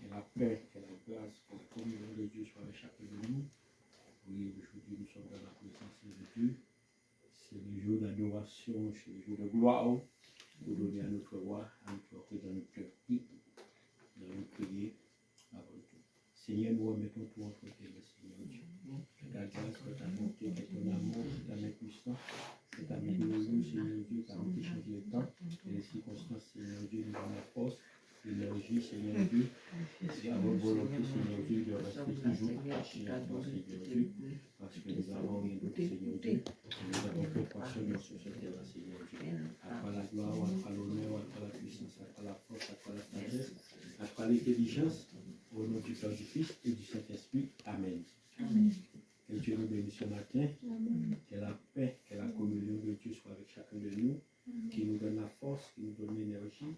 la paix, que la grâce, que la communion de Dieu soit avec chacun de nous. Oui, aujourd'hui nous sommes dans la présence de Dieu. C'est le jour d'adoration, c'est le jour de gloire pour donner à notre roi, à notre roi dans notre cœur. Nous allons prier avant tout. Seigneur, nous remettons tout entre tes mains, Seigneur Dieu. Que ta grâce, que ta bonté, que ton amour, que ta main puissante, que ta main de nous, Seigneur Dieu, permet de changer le temps et les circonstances, Seigneur Dieu, nous donne la force, l'énergie, Seigneur Dieu, et à votre volonté, Seigneur Dieu, de rester toujours attachés à toi, Seigneur Dieu, parce que nous avons rien d'autre, Seigneur Dieu, et nous avons fait croire seulement sur cette terre, Seigneur Dieu. Après la gloire, après l'honneur, après la puissance, après la force, après la sagesse, après l'intelligence, au nom du Père, du Fils et du Saint-Esprit. Amen. Amen. Que Dieu nous bénisse ce matin. Amen. Que la paix, que la communion de Dieu soit avec chacun de nous, qui nous donne la force, qui nous donne l'énergie,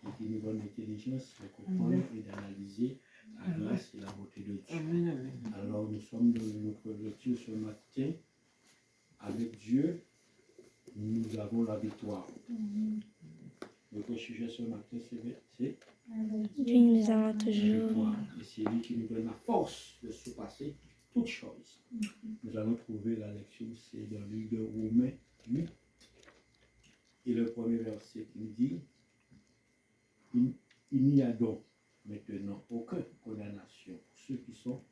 et qui nous donne l'intelligence de comprendre et d'analyser la grâce et la beauté de Dieu. Amen. Alors nous sommes dans notre lecture ce matin. Avec Dieu, nous avons la victoire. Notre sujet ce matin, c'est Dieu nous avons la toujours. victoire. Et c'est lui qui nous donne la force de surpasser toutes choses. Nous allons trouver la lecture, c'est dans le livre de Romains 8. Et le premier verset qui nous dit, il n'y a donc maintenant aucune condamnation pour ceux qui sont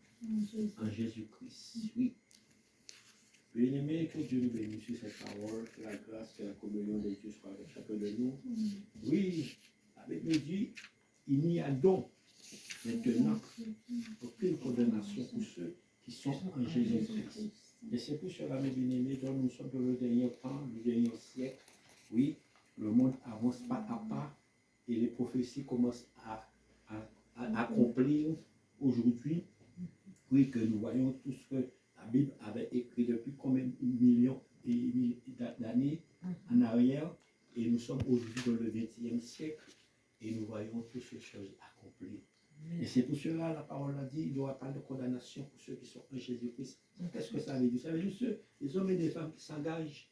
en Jésus-Christ. Oui. Bien-aimés, que Dieu nous bénisse sur cette parole, que la grâce, que la communion de Dieu soit avec chacun de nous. Oui, avec nous dit, il n'y a donc maintenant aucune condamnation pour ceux qui sont en Jésus-Christ. Et c'est pour cela, mes bien-aimés, dont nous sommes dans le dernier temps, le dernier siècle. Oui, le monde avance pas à pas et les prophéties commencent à accomplir aujourd'hui. Oui, que nous voyons tout ce que la Bible avait écrit depuis combien de millions d'années en arrière. Et nous sommes aujourd'hui dans le XXe siècle et nous voyons toutes ces choses accomplies. Et c'est pour cela, la parole a dit, il n'y aura pas de condamnation pour ceux qui sont en Jésus-Christ. Qu'est-ce que ça veut dire? Ça veut dire les hommes et les femmes qui s'engagent.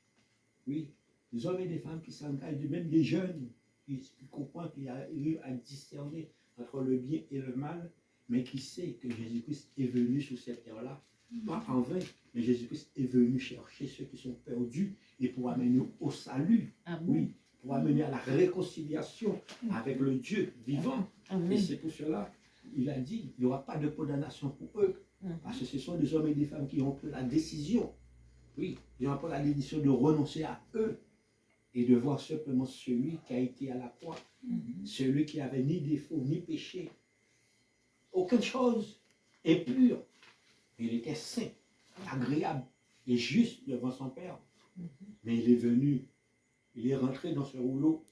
Oui, les hommes et les femmes qui s'engagent, même des jeunes qui comprennent, qui arrivent à discerner entre le bien et le mal, mais qui sait que Jésus-Christ est venu sur cette terre-là, pas en vain, mais Jésus-Christ est venu chercher ceux qui sont perdus et pour amener au salut. Amen. Oui, pour amener à la réconciliation avec le Dieu vivant. Amen. Et c'est pour cela, il a dit, il n'y aura pas de condamnation pour eux, parce que ce sont des hommes et des femmes qui ont pris la décision, oui, ils ont pris la décision de renoncer à eux et de voir simplement celui qui a été à la croix, celui qui n'avait ni défaut, ni péché, aucune chose impure. Il était saint, agréable et juste devant son Père. Mais il est venu, il est rentré dans ce rouleau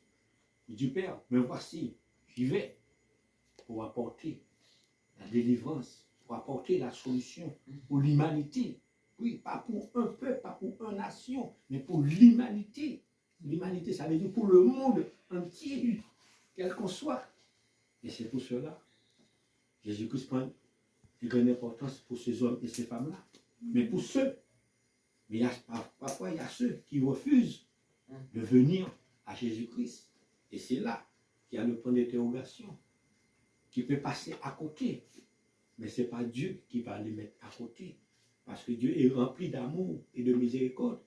du Père. Me voici, j'y vais pour apporter la délivrance, pour apporter la solution pour l'humanité. Oui, pas pour un peuple, pas pour une nation, mais pour l'humanité. L'humanité, ça veut dire pour le monde entier, quel qu'on soit. Et c'est pour cela, Jésus-Christ prend une grande importance pour ces hommes et ces femmes-là. Mais pour ceux, mais parfois il y a ceux qui refusent de venir à Jésus-Christ. Et c'est là qu'il y a le point d'interrogation qui peut passer à côté. Mais ce n'est pas Dieu qui va les mettre à côté. Parce que Dieu est rempli d'amour et de miséricorde.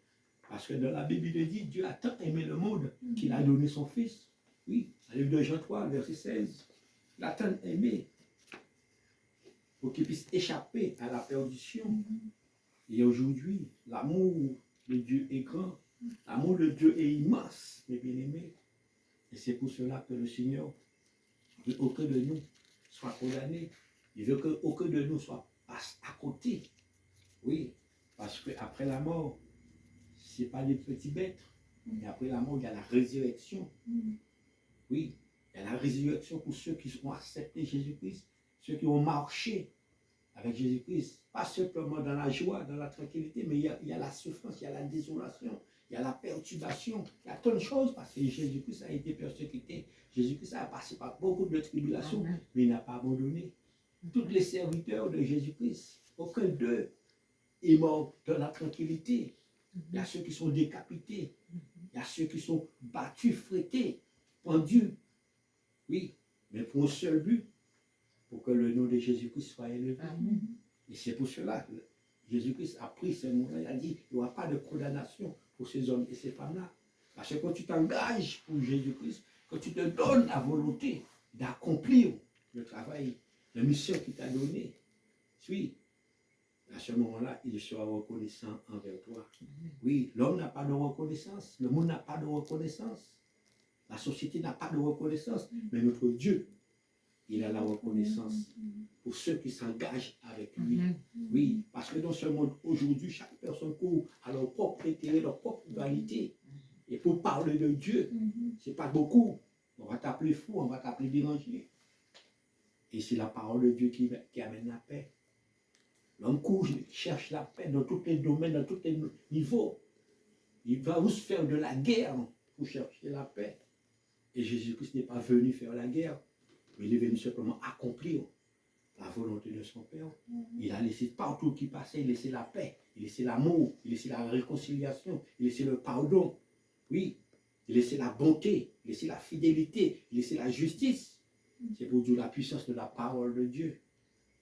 Parce que dans la Bible, il dit, Dieu a tant aimé le monde qu'il a donné son Fils. Oui, dans le livre de Jean 3, verset 16. Il a tant aimé pour qu'il puisse échapper à la perdition. Et aujourd'hui, l'amour de Dieu est grand. L'amour de Dieu est immense, mes bien-aimés. Et c'est pour cela que le Seigneur veut qu'aucun de nous soit condamné. Il veut qu'aucun de nous soit passe à côté. Oui, parce qu'après la mort, ce n'est pas des petits bêtes. Mais après la mort, il y a la résurrection. Oui, il y a la résurrection pour ceux qui ont accepté Jésus-Christ, ceux qui ont marché avec Jésus-Christ, pas simplement dans la joie, dans la tranquillité, mais il y a la souffrance, il y a la désolation, il y a la perturbation, il y a tant de choses parce que Jésus-Christ a été persécuté. Jésus-Christ a passé par beaucoup de tribulations, mais il n'a pas abandonné. Tous les serviteurs de Jésus-Christ, aucun d'eux est mort dans la tranquillité. Il y a ceux qui sont décapités, il y a ceux qui sont battus, fouettés, pendus. Oui, mais pour un seul but, pour que le nom de Jésus-Christ soit élevé. Amen. Et c'est pour cela que Jésus-Christ a pris ce mot-là, il a dit, il n'y aura pas de condamnation pour ces hommes et ces femmes-là. Parce que quand tu t'engages pour Jésus-Christ, quand tu te donnes la volonté d'accomplir le travail, la mission qu'il t'a donnée, oui, à ce moment-là, il sera reconnaissant envers toi. Oui, l'homme n'a pas de reconnaissance, le monde n'a pas de reconnaissance, la société n'a pas de reconnaissance, mais notre Dieu, il a la reconnaissance pour ceux qui s'engagent avec lui. Oui, parce que dans ce monde, aujourd'hui, chaque personne court à leur propre intérêt, leur propre vanité. Et pour parler de Dieu, ce n'est pas beaucoup. On va t'appeler fou, on va t'appeler dérangé. Et c'est la parole de Dieu qui amène la paix. L'homme court, cherche la paix dans tous les domaines, dans tous les niveaux. Il va aussi faire de la guerre pour chercher la paix. Et Jésus-Christ n'est pas venu faire la guerre, mais il est venu simplement accomplir la volonté de son Père. Il a laissé partout qui passait, il laissait la paix, il laissait l'amour, il laissait la réconciliation, il laissait le pardon. Oui, il laissait la bonté, il laissait la fidélité, il laissait la justice. C'est pour dire la puissance de la parole de Dieu.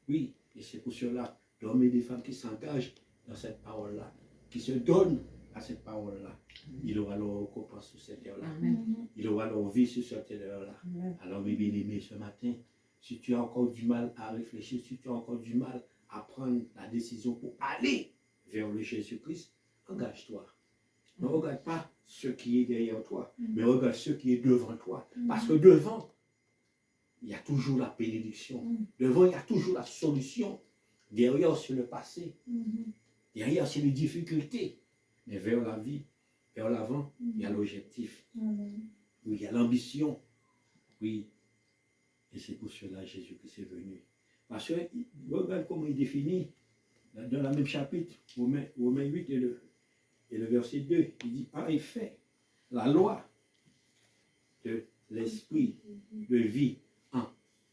Oui, et c'est pour cela, d'hommes et des femmes qui s'engagent dans cette parole-là, qui se donnent à cette parole-là, il aura leur récompense sur cette terre-là. Il aura leur vie sur cette terre-là. Alors, mes bien-aimés, ce matin, si tu as encore du mal à réfléchir, si tu as encore du mal à prendre la décision pour aller vers le Jésus-Christ, engage-toi. Ne regarde pas ce qui est derrière toi, mais regarde ce qui est devant toi. Parce que devant, il y a toujours la bénédiction. Devant, il y a toujours la solution. Derrière, c'est le passé. Derrière, c'est les difficultés. Mais vers la vie, vers l'avant, il y a l'objectif. Oui, il y a l'ambition. Oui. Et c'est pour cela Jésus-Christ est venu. Parce que, regarde comment il définit, dans le même chapitre, Romains 8 et le verset 2, il dit, en effet, la loi de l'esprit de vie en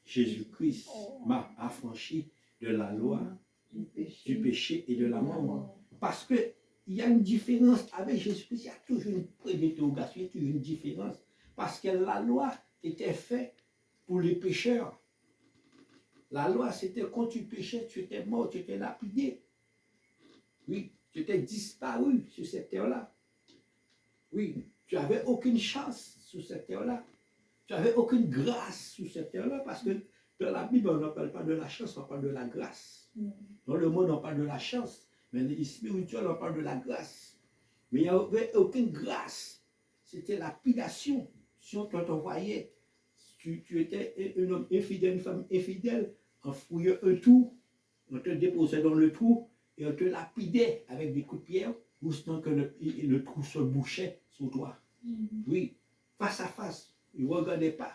Jésus-Christ m'a affranchi de la loi du péché et de la mort. Parce qu'il y a une différence avec Jésus-Christ, il y a toujours une prédéterogation, il y a toujours une différence. Parce que la loi était faite pour les pécheurs. La loi, c'était quand tu péchais, tu étais mort, tu étais lapidé. Oui, tu étais disparu sur cette terre-là. Oui, tu n'avais aucune chance sur cette terre-là. Tu n'avais aucune grâce sur cette terre-là parce que dans la Bible, on ne parle pas de la chance, on parle de la grâce. Dans le monde, on parle de la chance, mais les spirituels, on parle de la grâce. Mais il n'y avait aucune grâce. C'était la lapidation. Si on t'envoyait, tu étais un homme infidèle, une femme infidèle, on fouillait un trou, on te déposait dans le trou et on te lapidait avec des coups de pierre jusqu'à que le trou se bouchait sur toi. Oui, face à face. Il ne regardait pas.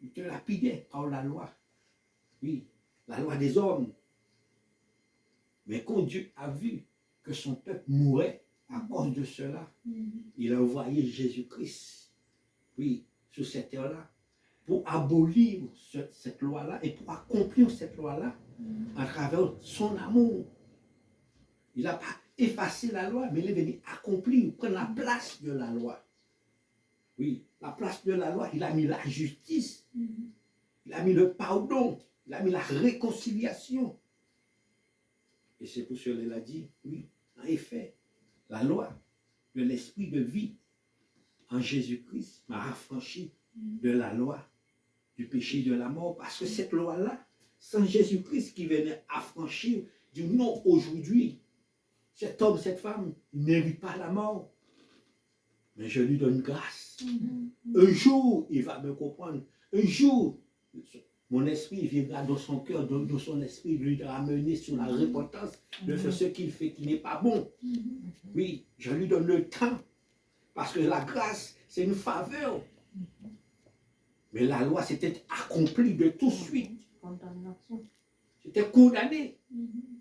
Il te lapidait par la loi. Oui, la loi des hommes. Mais quand Dieu a vu que son peuple mourait à cause de cela, il a envoyé Jésus-Christ, oui, sur cette terre-là, pour abolir cette loi-là et pour accomplir cette loi-là à travers son amour. Il n'a pas effacé la loi, mais il est venu accomplir, prendre la place de la loi. Oui, la place de la loi, il a mis la justice, il a mis le pardon, il a mis la réconciliation. Et c'est pour cela qu'il a dit, oui, en effet, la loi de l'esprit de vie en Jésus-Christ m'a affranchi de la loi du péché et de la mort. Parce que cette loi-là, sans Jésus-Christ qui venait affranchir du non aujourd'hui, cet homme, cette femme, il ne mérite pas la mort. Mais je lui donne grâce. Un jour, il va me comprendre. Un jour, mon esprit viendra dans son cœur, dans son esprit, lui ramener sur la repentance de ce qu'il fait qui n'est pas bon. Oui, je lui donne le temps. Parce que la grâce, c'est une faveur. Mais la loi, c'était accompli de tout de suite. C'était condamné.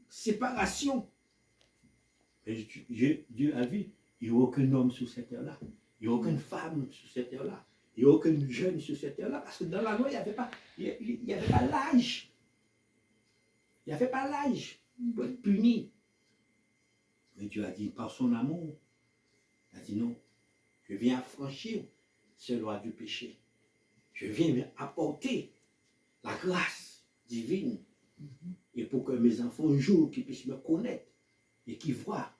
Séparation. Mais Dieu a vu, il n'y a aucun homme sur cette terre-là. Il n'y a aucune femme sur cette terre-là. Il n'y a aucun jeune sur cette terre-là. Parce que dans la loi, il n'y avait pas l'âge. Il n'y avait pas l'âge pour être puni. Mais Dieu a dit, par son amour, il a dit non, je viens affranchir cette loi du péché. Je viens apporter la grâce. divine. Et pour que mes enfants, un jour, qu'ils puissent me connaître et qu'ils voient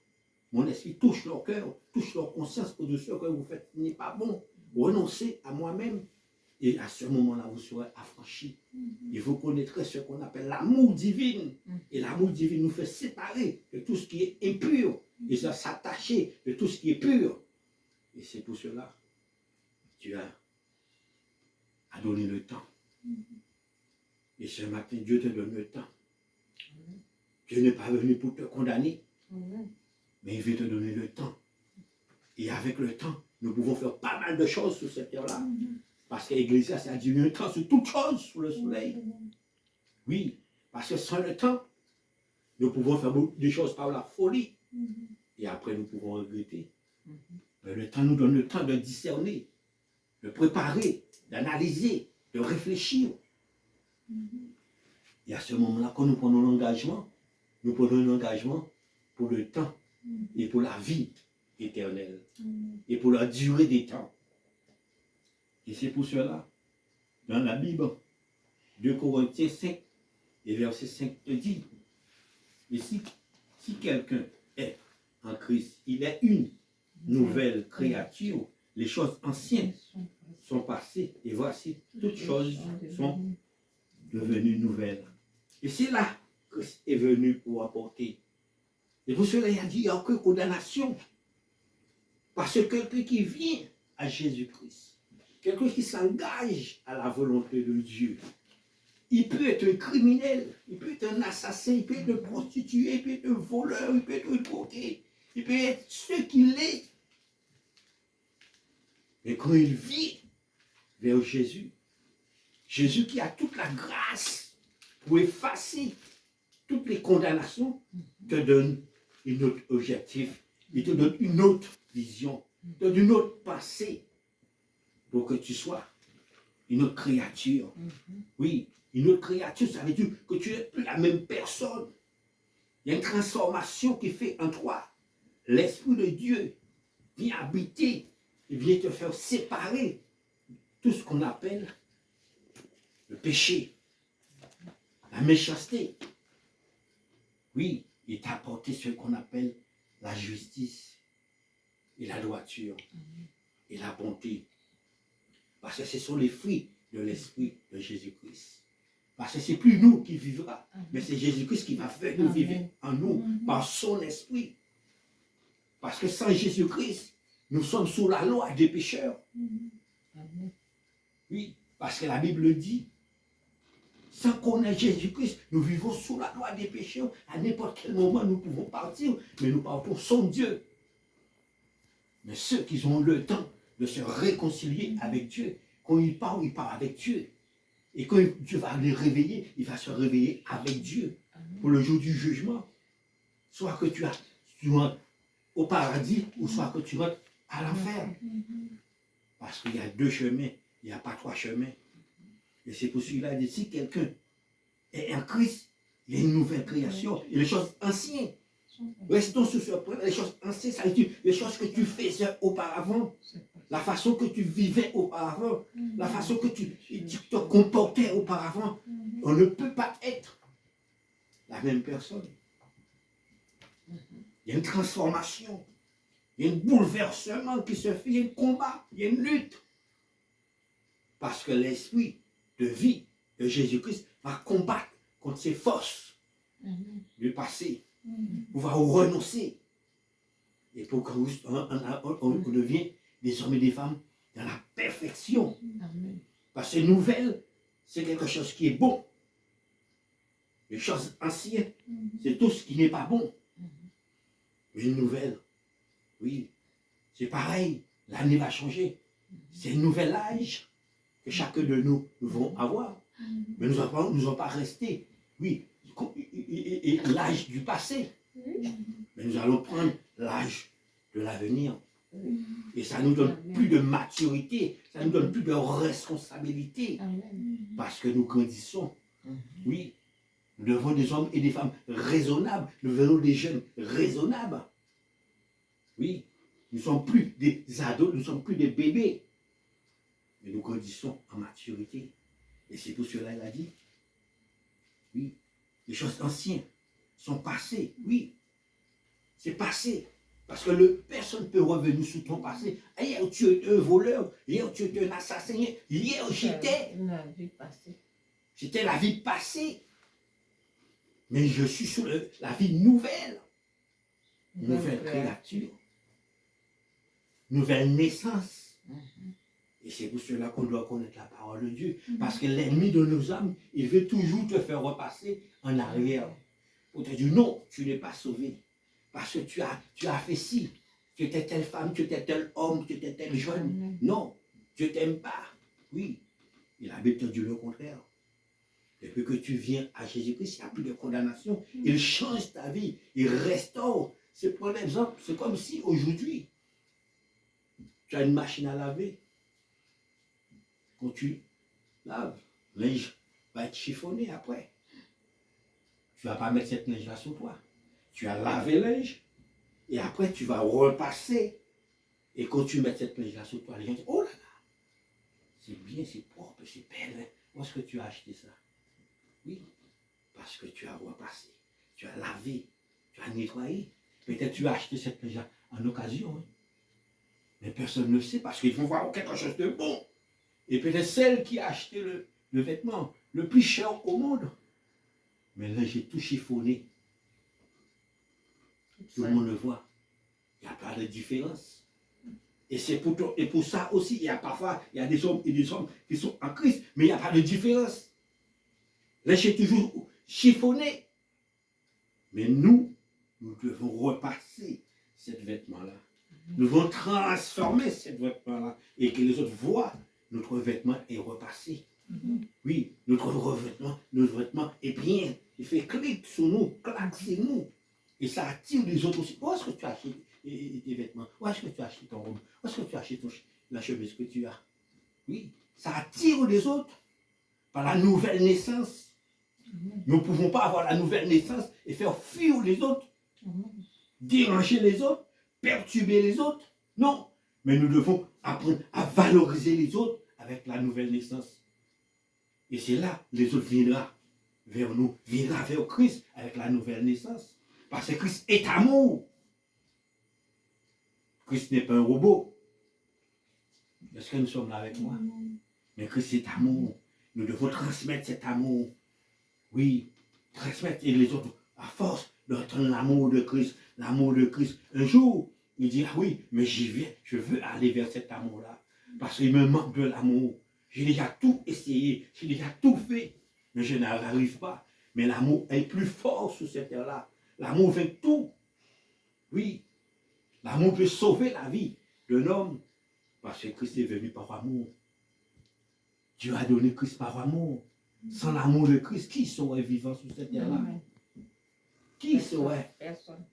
mon esprit touche leur cœur, touche leur conscience au-dessus que vous faites n'est pas bon. Renoncez à moi-même. Et à ce moment-là, vous serez affranchis. Et vous connaîtrez ce qu'on appelle l'amour divin. Et l'amour divin nous fait séparer de tout ce qui est impur. Et ça s'attacher de tout ce qui est pur. Et c'est pour cela que Dieu a donné le temps. Et ce matin, Dieu te donne le temps. Dieu n'est pas venu pour te condamner. Mais il veut te donner le temps. Et avec le temps, nous pouvons faire pas mal de choses sur cette terre-là. Parce que l'Église, ça a dit un temps sur toutes choses sous le soleil. Oui, parce que sans le temps, nous pouvons faire beaucoup de choses par la folie. Et après, nous pouvons regretter. Mais le temps nous donne le temps de discerner, de préparer, d'analyser, de réfléchir. Et à ce moment-là, quand nous prenons l'engagement, nous prenons un engagement pour le temps et pour la vie éternelle et pour la durée des temps. Et c'est pour cela, dans la Bible, 2 Corinthiens 5 et verset 5 te dit, et si quelqu'un est en Christ, il est une nouvelle créature, les choses anciennes sont passées et voici, toutes choses sont devenues nouvelles. Et c'est là que Christ est venu pour apporter. Et pour cela, il a dit, il n'y a aucune condamnation. Parce que quelqu'un qui vient à Jésus-Christ, quelqu'un qui s'engage à la volonté de Dieu, il peut être un criminel, il peut être un assassin, il peut être un prostitué, il peut être un voleur, il peut être un drogué, il peut être ce qu'il est. Mais quand il vit vers Jésus, Jésus qui a toute la grâce pour effacer toutes les condamnations, te donne un autre objectif, il te donne une autre vision, te donne une autre pensée pour que tu sois une autre créature. Oui, une autre créature, ça veut dire que tu n'es plus la même personne. Il y a une transformation qui fait en toi. L'Esprit de Dieu vient habiter et vient te faire séparer tout ce qu'on appelle le péché, la méchanceté. Oui, il t'a apporté ce qu'on appelle la justice et la droiture et la bonté. Parce que ce sont les fruits de l'Esprit de Jésus-Christ. Parce que ce n'est plus nous qui vivra, mais c'est Jésus-Christ qui va faire nous vivre en nous par son Esprit. Parce que sans Jésus-Christ, nous sommes sous la loi des pécheurs. Oui, parce que la Bible dit, sans connaître Jésus-Christ, nous vivons sous la loi des pécheurs. À n'importe quel moment, nous pouvons partir, mais nous partons sans Dieu. Mais ceux qui ont le temps de se réconcilier avec Dieu, quand ils partent avec Dieu. Et quand Dieu va les réveiller, il va se réveiller avec Dieu pour le jour du jugement. Soit que tu rentres au paradis, ou soit que tu rentres à l'enfer. Parce qu'il y a 2 chemins, il n'y a pas 3 chemins. Et c'est pour cela que si quelqu'un est en Christ, il y a une nouvelle création. Et les choses anciennes, restons sur ce point, les choses anciennes, ça veut dire les choses que tu faisais auparavant, la façon que tu vivais auparavant, la façon que tu te comportais auparavant. On ne peut pas être la même personne. Il y a une transformation, il y a un bouleversement qui se fait, il y a un combat, il y a une lutte. Parce que l'esprit de vie de Jésus-Christ va combattre contre ces forces du passé. On va renoncer. Et pour qu'on devienne des hommes et des femmes dans la perfection. Parce que nouvelle, c'est quelque chose qui est bon. Les choses anciennes, c'est tout ce qui n'est pas bon. Mais une nouvelle, oui, c'est pareil. L'année va changer. C'est un nouvel âge que chacun de nous devons avoir. Mais nous n'allons pas rester, oui, et l'âge du passé. Mais nous allons prendre l'âge de l'avenir. Et ça nous donne plus de maturité, ça nous donne plus de responsabilité. Parce que nous grandissons. Oui, nous devons des hommes et des femmes raisonnables. Nous devenons des jeunes raisonnables. Oui, nous ne sommes plus des ados, nous ne sommes plus des bébés. Mais nous grandissons en maturité. Et c'est pour cela qu'il a dit, Oui. Les choses anciennes sont passées. Oui. C'est passé. Parce que personne ne peut revenir sur ton passé. Hier, tu es un voleur. Hier, tu es un assassin. Hier, j'étais. La vie passée. C'était la vie passée. Mais je suis sur la vie nouvelle. Nouvelle créature. Nouvelle naissance. Et c'est pour cela qu'on doit connaître la parole de Dieu. Parce que l'ennemi de nos âmes, il veut toujours te faire repasser en arrière. Pour te dire, non, tu n'es pas sauvé. Parce que tu as fait ci. Tu étais telle femme, tu étais tel homme, tu étais tel jeune. Non, Dieu ne t'aime pas. Oui, il a bien te dire le contraire. Depuis que tu viens à Jésus-Christ, il n'y a plus de condamnation. Il change ta vie. Il restaure. C'est pour l'exemple, c'est comme si aujourd'hui, tu as une machine à laver. Quand tu laves, le linge va être chiffonné après. Tu ne vas pas mettre cette neige-là sur toi. Tu as lavé le linge et après tu vas repasser. Et quand tu mets cette neige-là sur toi, les gens disent, oh là là, c'est bien, c'est propre, c'est belle. Où est-ce que tu as acheté ça? Oui, parce que tu as repassé, tu as lavé, tu as nettoyé. Peut-être tu as acheté cette neige-là en occasion. Hein. Mais personne ne le sait parce qu'ils vont voir quelque chose de bon. Et peut-être celle qui a acheté le vêtement le plus cher au monde. Mais là, j'ai tout chiffonné. Tout le monde le voit. Il n'y a pas de différence. Et c'est pour ça aussi, il y a parfois, il y a des hommes et des femmes qui sont en Christ, mais il n'y a pas de différence. Là, j'ai toujours chiffonné. Mais nous devons repasser cette vêtement-là. Nous devons transformer cette vêtement-là et que les autres voient notre vêtement est repassé. Oui, notre vêtement est bien. Il fait clic sur nous, clac sur nous. Et ça attire les autres aussi. Où est-ce que tu as acheté tes vêtements? Où est-ce que tu as acheté ton robe? Où est-ce que tu as acheté la chemise que tu as? Oui, ça attire les autres par la nouvelle naissance. Nous ne pouvons pas avoir la nouvelle naissance et faire fuir les autres, déranger les autres, perturber les autres. Non, mais nous devons apprendre à valoriser les autres avec la nouvelle naissance. Et c'est là les autres viendront vers nous, viendront vers Christ avec la nouvelle naissance. Parce que Christ est amour. Christ n'est pas un robot. Est-ce que nous sommes là avec moi? Mais Christ est amour. Nous devons transmettre cet amour. Oui, transmettre et les autres, à force d'entendre l'amour de Christ, l'amour de Christ. Un jour, il dit, ah oui, mais j'y viens, je veux aller vers cet amour-là. Parce qu'il me manque de l'amour. J'ai déjà tout essayé, j'ai déjà tout fait, mais je n'arrive pas. Mais l'amour est plus fort sur cette terre-là. L'amour fait tout. Oui, l'amour peut sauver la vie d'un homme. Parce que Christ est venu par amour. Dieu a donné Christ par amour. Sans l'amour de Christ, qui serait vivant sur cette terre-là? Qui serait? Personne.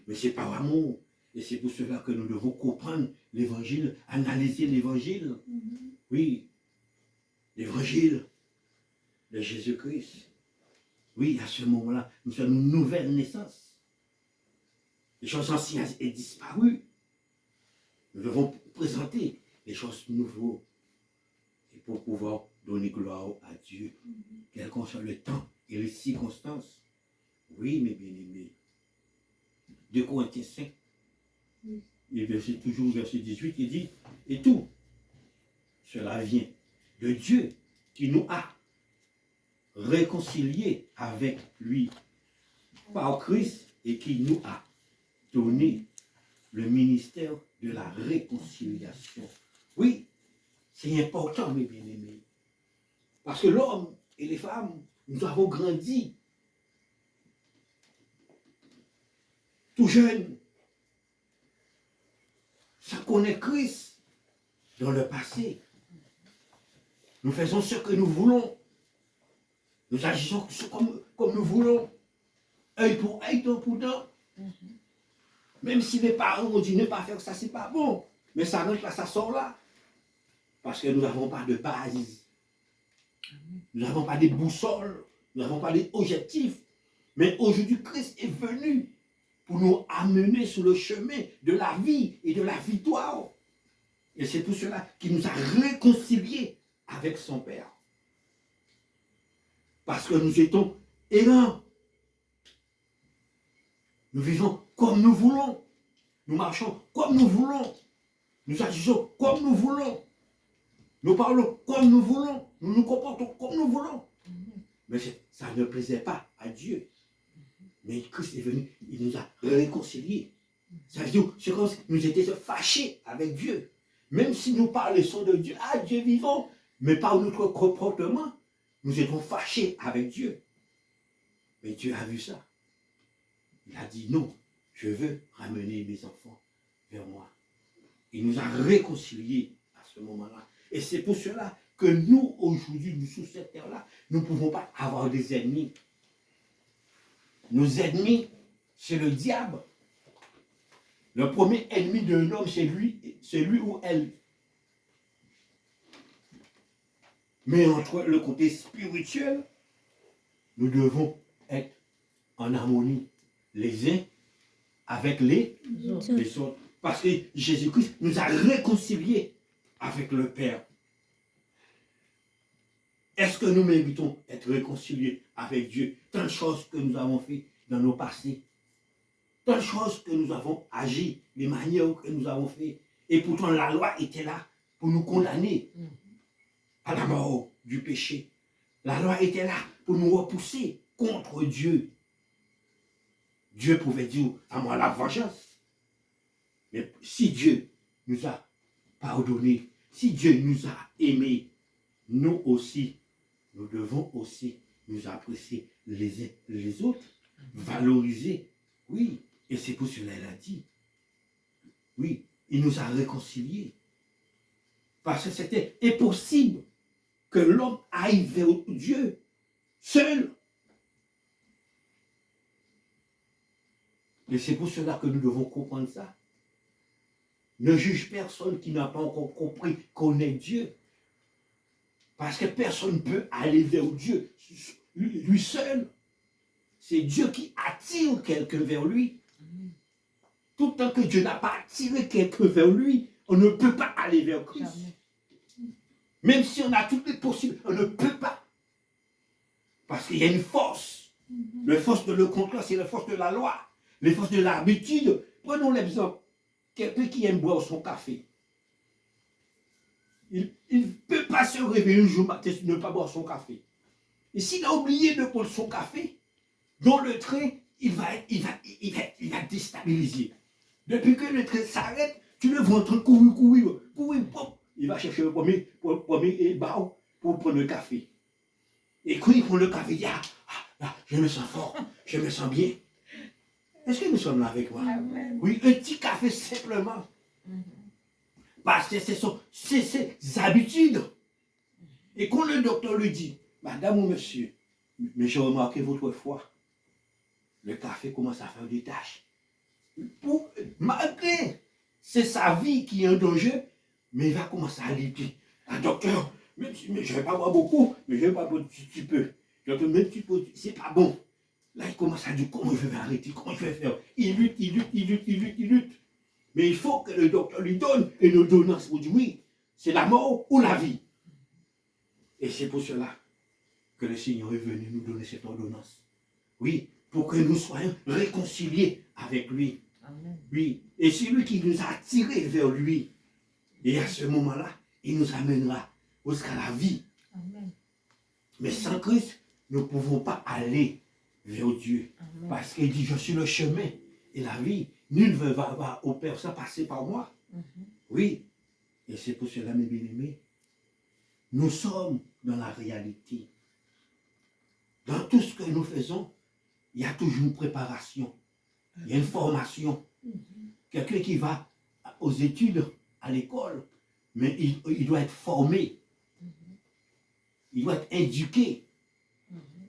Mais c'est par amour. Et c'est pour cela que nous devons comprendre l'évangile, analyser l'évangile. Oui, l'évangile de Jésus-Christ. Oui, à ce moment-là, nous sommes une nouvelle naissance. Les choses anciennes sont disparues. Nous devons présenter les choses nouvelles. Et pour pouvoir donner gloire à Dieu, quel qu'en soit le temps et les circonstances. Oui, mes bien-aimés. 2 Corinthiens 5, et toujours verset 18, il dit, et tout cela vient de Dieu qui nous a réconciliés avec lui par Christ et qui nous a donné le ministère de la réconciliation. Oui, c'est important, mes bien-aimés. Parce que l'homme et les femmes, nous avons grandi tout jeune, sans connaître Christ dans le passé. Nous faisons ce que nous voulons. Nous agissons comme nous voulons. Œil pour œil, dent pour dent. Même si les parents ont dit ne pas faire ça, c'est pas bon. Mais ça rentre là, ça sort là. Parce que nous n'avons pas de base. Nous n'avons pas de boussole. Nous n'avons pas d'objectifs. Mais aujourd'hui, Christ est venu pour nous amener sur le chemin de la vie et de la victoire. Et c'est pour cela qu'il nous a réconciliés avec son Père. Parce que nous étions Et là, nous vivons comme nous voulons. Nous marchons comme nous voulons. Nous agissons comme nous voulons. Nous parlons comme nous voulons. Nous nous comportons comme nous voulons. Mais ça ne plaisait pas à Dieu. Mais Christ est venu, il nous a réconciliés. Ça veut dire, c'est comme si nous étions fâchés avec Dieu. Même si nous parlons de Dieu, ah Dieu vivant, mais par notre comportement, nous étions fâchés avec Dieu. Mais Dieu a vu ça. Il a dit non, je veux ramener mes enfants vers moi. Il nous a réconciliés à ce moment-là. Et c'est pour cela que nous, aujourd'hui, nous sur cette terre-là, nous ne pouvons pas avoir des ennemis. Nos ennemis, c'est le diable. Le premier ennemi d'un homme, c'est lui ou elle. Mais entre le côté spirituel, nous devons être en harmonie les uns avec les autres. Parce que Jésus-Christ nous a réconciliés avec le Père. Est-ce que nous méritons être réconciliés avec Dieu? Tant de choses que nous avons fait dans nos passés. Tant de choses que nous avons agi, les manières que nous avons fait. Et pourtant la loi était là pour nous condamner à la mort du péché. La loi était là pour nous repousser contre Dieu. Dieu pouvait dire à moi la vengeance. Mais si Dieu nous a pardonné, si Dieu nous a aimés, nous aussi, nous devons aussi nous apprécier les uns les autres, valoriser. Oui, et c'est pour cela qu'il a dit. Oui, il nous a réconciliés. Parce que c'était impossible que l'homme aille vers Dieu seul. Et c'est pour cela que nous devons comprendre ça. Ne juge personne qui n'a pas encore compris qu'on est Dieu. Parce que personne ne peut aller vers Dieu lui seul. C'est Dieu qui attire quelqu'un vers lui. Tout le temps que Dieu n'a pas attiré quelqu'un vers lui, on ne peut pas aller vers Christ. Même si on a toutes les possibilités, on ne peut pas. Parce qu'il y a une force. La force de le contraire, c'est la force de la loi. Les forces de l'habitude. Prenons l'exemple. Quelqu'un qui aime boire son café. Il ne peut pas se réveiller un jour matin et ne pas boire son café. Et s'il a oublié de boire son café, dans le train, il va déstabiliser. Depuis que le train s'arrête, tu le vois en train de courir, pop. Il va chercher le premier bar pour prendre le café. Et quand il prend le café, il dit, je me sens fort, je me sens bien. Est-ce que nous sommes là avec moi? Oui, un petit café simplement. Parce que c'est ses habitudes. Et quand le docteur lui dit, madame ou monsieur, mais j'ai remarqué votre foi, le café commence à faire des taches. Malgré, c'est sa vie qui est en danger, mais il va commencer à lutter. Un docteur, mais je ne vais pas boire beaucoup, mais je vais pas boire un petit peu. Docteur, même petit peu, c'est pas bon. Là, il commence à dire, comment je vais arrêter, comment je vais faire? Il lutte. Mais il faut que le docteur lui donne une ordonnance pour dire, oui, c'est la mort ou la vie. Et c'est pour cela que le Seigneur est venu nous donner cette ordonnance. Oui, pour que nous soyons réconciliés avec lui. Amen. Oui, et c'est lui qui nous a attirés vers lui. Et à ce moment-là, il nous amènera jusqu'à la vie. Amen. Mais sans Christ, nous ne pouvons pas aller vers Dieu. Amen. Parce qu'il dit, je suis le chemin et la vie. Nul ne va au Père sans passer par moi. Oui, et c'est pour cela, mes bien-aimés, nous sommes dans la réalité. Dans tout ce que nous faisons, il y a toujours une préparation. Il y a une formation. Quelqu'un qui va aux études, à l'école, mais il doit être formé. Il doit être éduqué.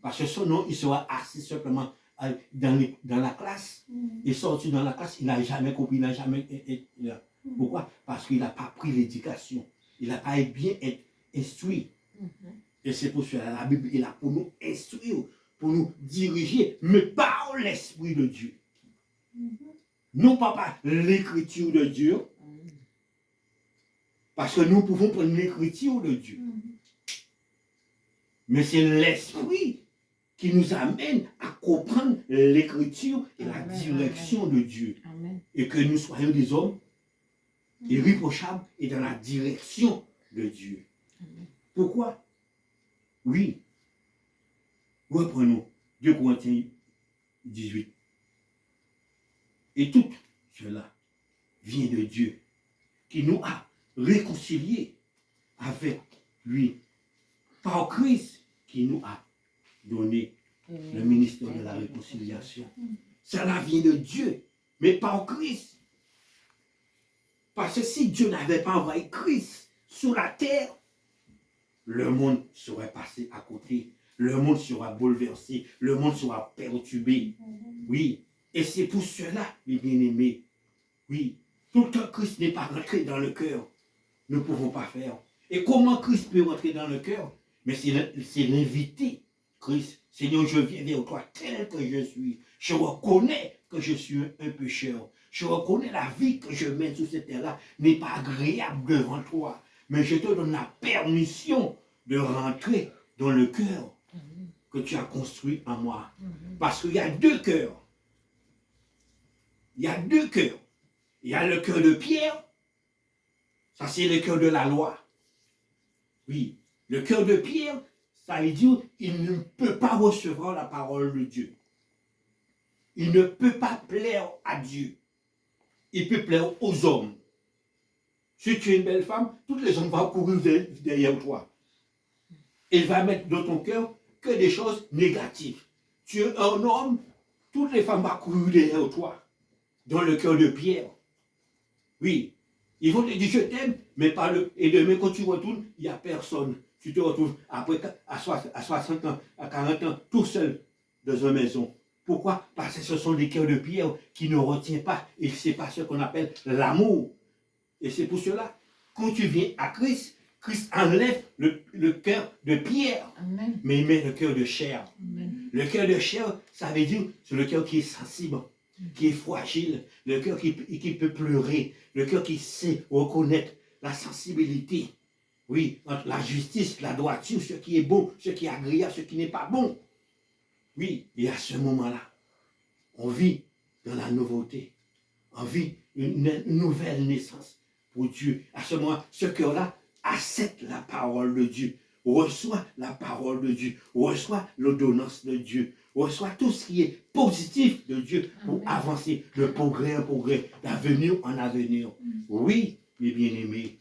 Parce que sinon, il sera assis simplement dans la classe. Et sorti dans la classe, il n'a jamais compris, il n'a jamais... Pourquoi? Parce qu'il n'a pas pris l'éducation. Il n'a pas bien être instruit. Et c'est pour cela la Bible est là pour nous instruire, pour nous diriger, mais par l'Esprit de Dieu. Non pas par l'écriture de Dieu, parce que nous pouvons prendre l'écriture de Dieu. Mais c'est l'Esprit qui qui nous amène à comprendre l'écriture et la direction de Dieu. Amen. Et que nous soyons des hommes irréprochables et dans la direction de Dieu. Amen. Pourquoi? Oui. Reprenons 2 Corinthiens 18. Et tout cela vient de Dieu, qui nous a réconciliés avec lui par Christ, qui nous a donné le ministère de la réconciliation. Cela vient de Dieu, mais par Christ. Parce que si Dieu n'avait pas envoyé Christ sur la terre, le monde serait passé à côté. Le monde sera bouleversé. Le monde sera perturbé. Oui. Et c'est pour cela, mes bien-aimés, oui, tout le temps Christ n'est pas rentré dans le cœur, nous ne pouvons pas faire. Et comment Christ peut rentrer dans le cœur? Mais c'est l'inviter. Christ, Seigneur, je viens vers toi tel que je suis. Je reconnais que je suis un pécheur. Je reconnais la vie que je mène sur cette terre-là n'est pas agréable devant toi. Mais je te donne la permission de rentrer dans le cœur que tu as construit en moi. Parce qu'il y a deux cœurs. Il y a deux cœurs. Il y a le cœur de Pierre. Ça, c'est le cœur de la loi. Oui. Le cœur de Pierre, ça veut dire qu'il ne peut pas recevoir la parole de Dieu. Il ne peut pas plaire à Dieu. Il peut plaire aux hommes. Si tu es une belle femme, toutes les hommes vont courir derrière toi. Il va mettre dans ton cœur que des choses négatives. Tu es un homme, toutes les femmes vont courir derrière toi. Dans le cœur de Pierre. Oui. Ils vont te dire je t'aime, mais pas le. Et demain, quand tu retournes, il n'y a personne. Tu te retrouves après à 60 ans, à 40 ans, tout seul dans une maison. Pourquoi? Parce que ce sont des cœurs de Pierre qui ne retiennent pas. Et ce n'est pas ce qu'on appelle l'amour. Et c'est pour cela, quand tu viens à Christ, Christ enlève le cœur de Pierre, Amen. mais il met le cœur de chair. Amen. Le cœur de chair, ça veut dire c'est le cœur qui est sensible, qui est fragile, le cœur qui peut pleurer, le cœur qui sait reconnaître la sensibilité. Oui, entre la justice, la droiture, ce qui est bon, ce qui est agréable, ce qui n'est pas bon. Oui, et à ce moment-là, on vit dans la nouveauté. On vit une nouvelle naissance pour Dieu. À ce moment, ce cœur-là accepte la parole de Dieu, reçoit la parole de Dieu, reçoit l'ordonnance de Dieu, reçoit tout ce qui est positif de Dieu pour avancer de progrès en progrès, d'avenir en avenir. Oui, mes bien-aimés,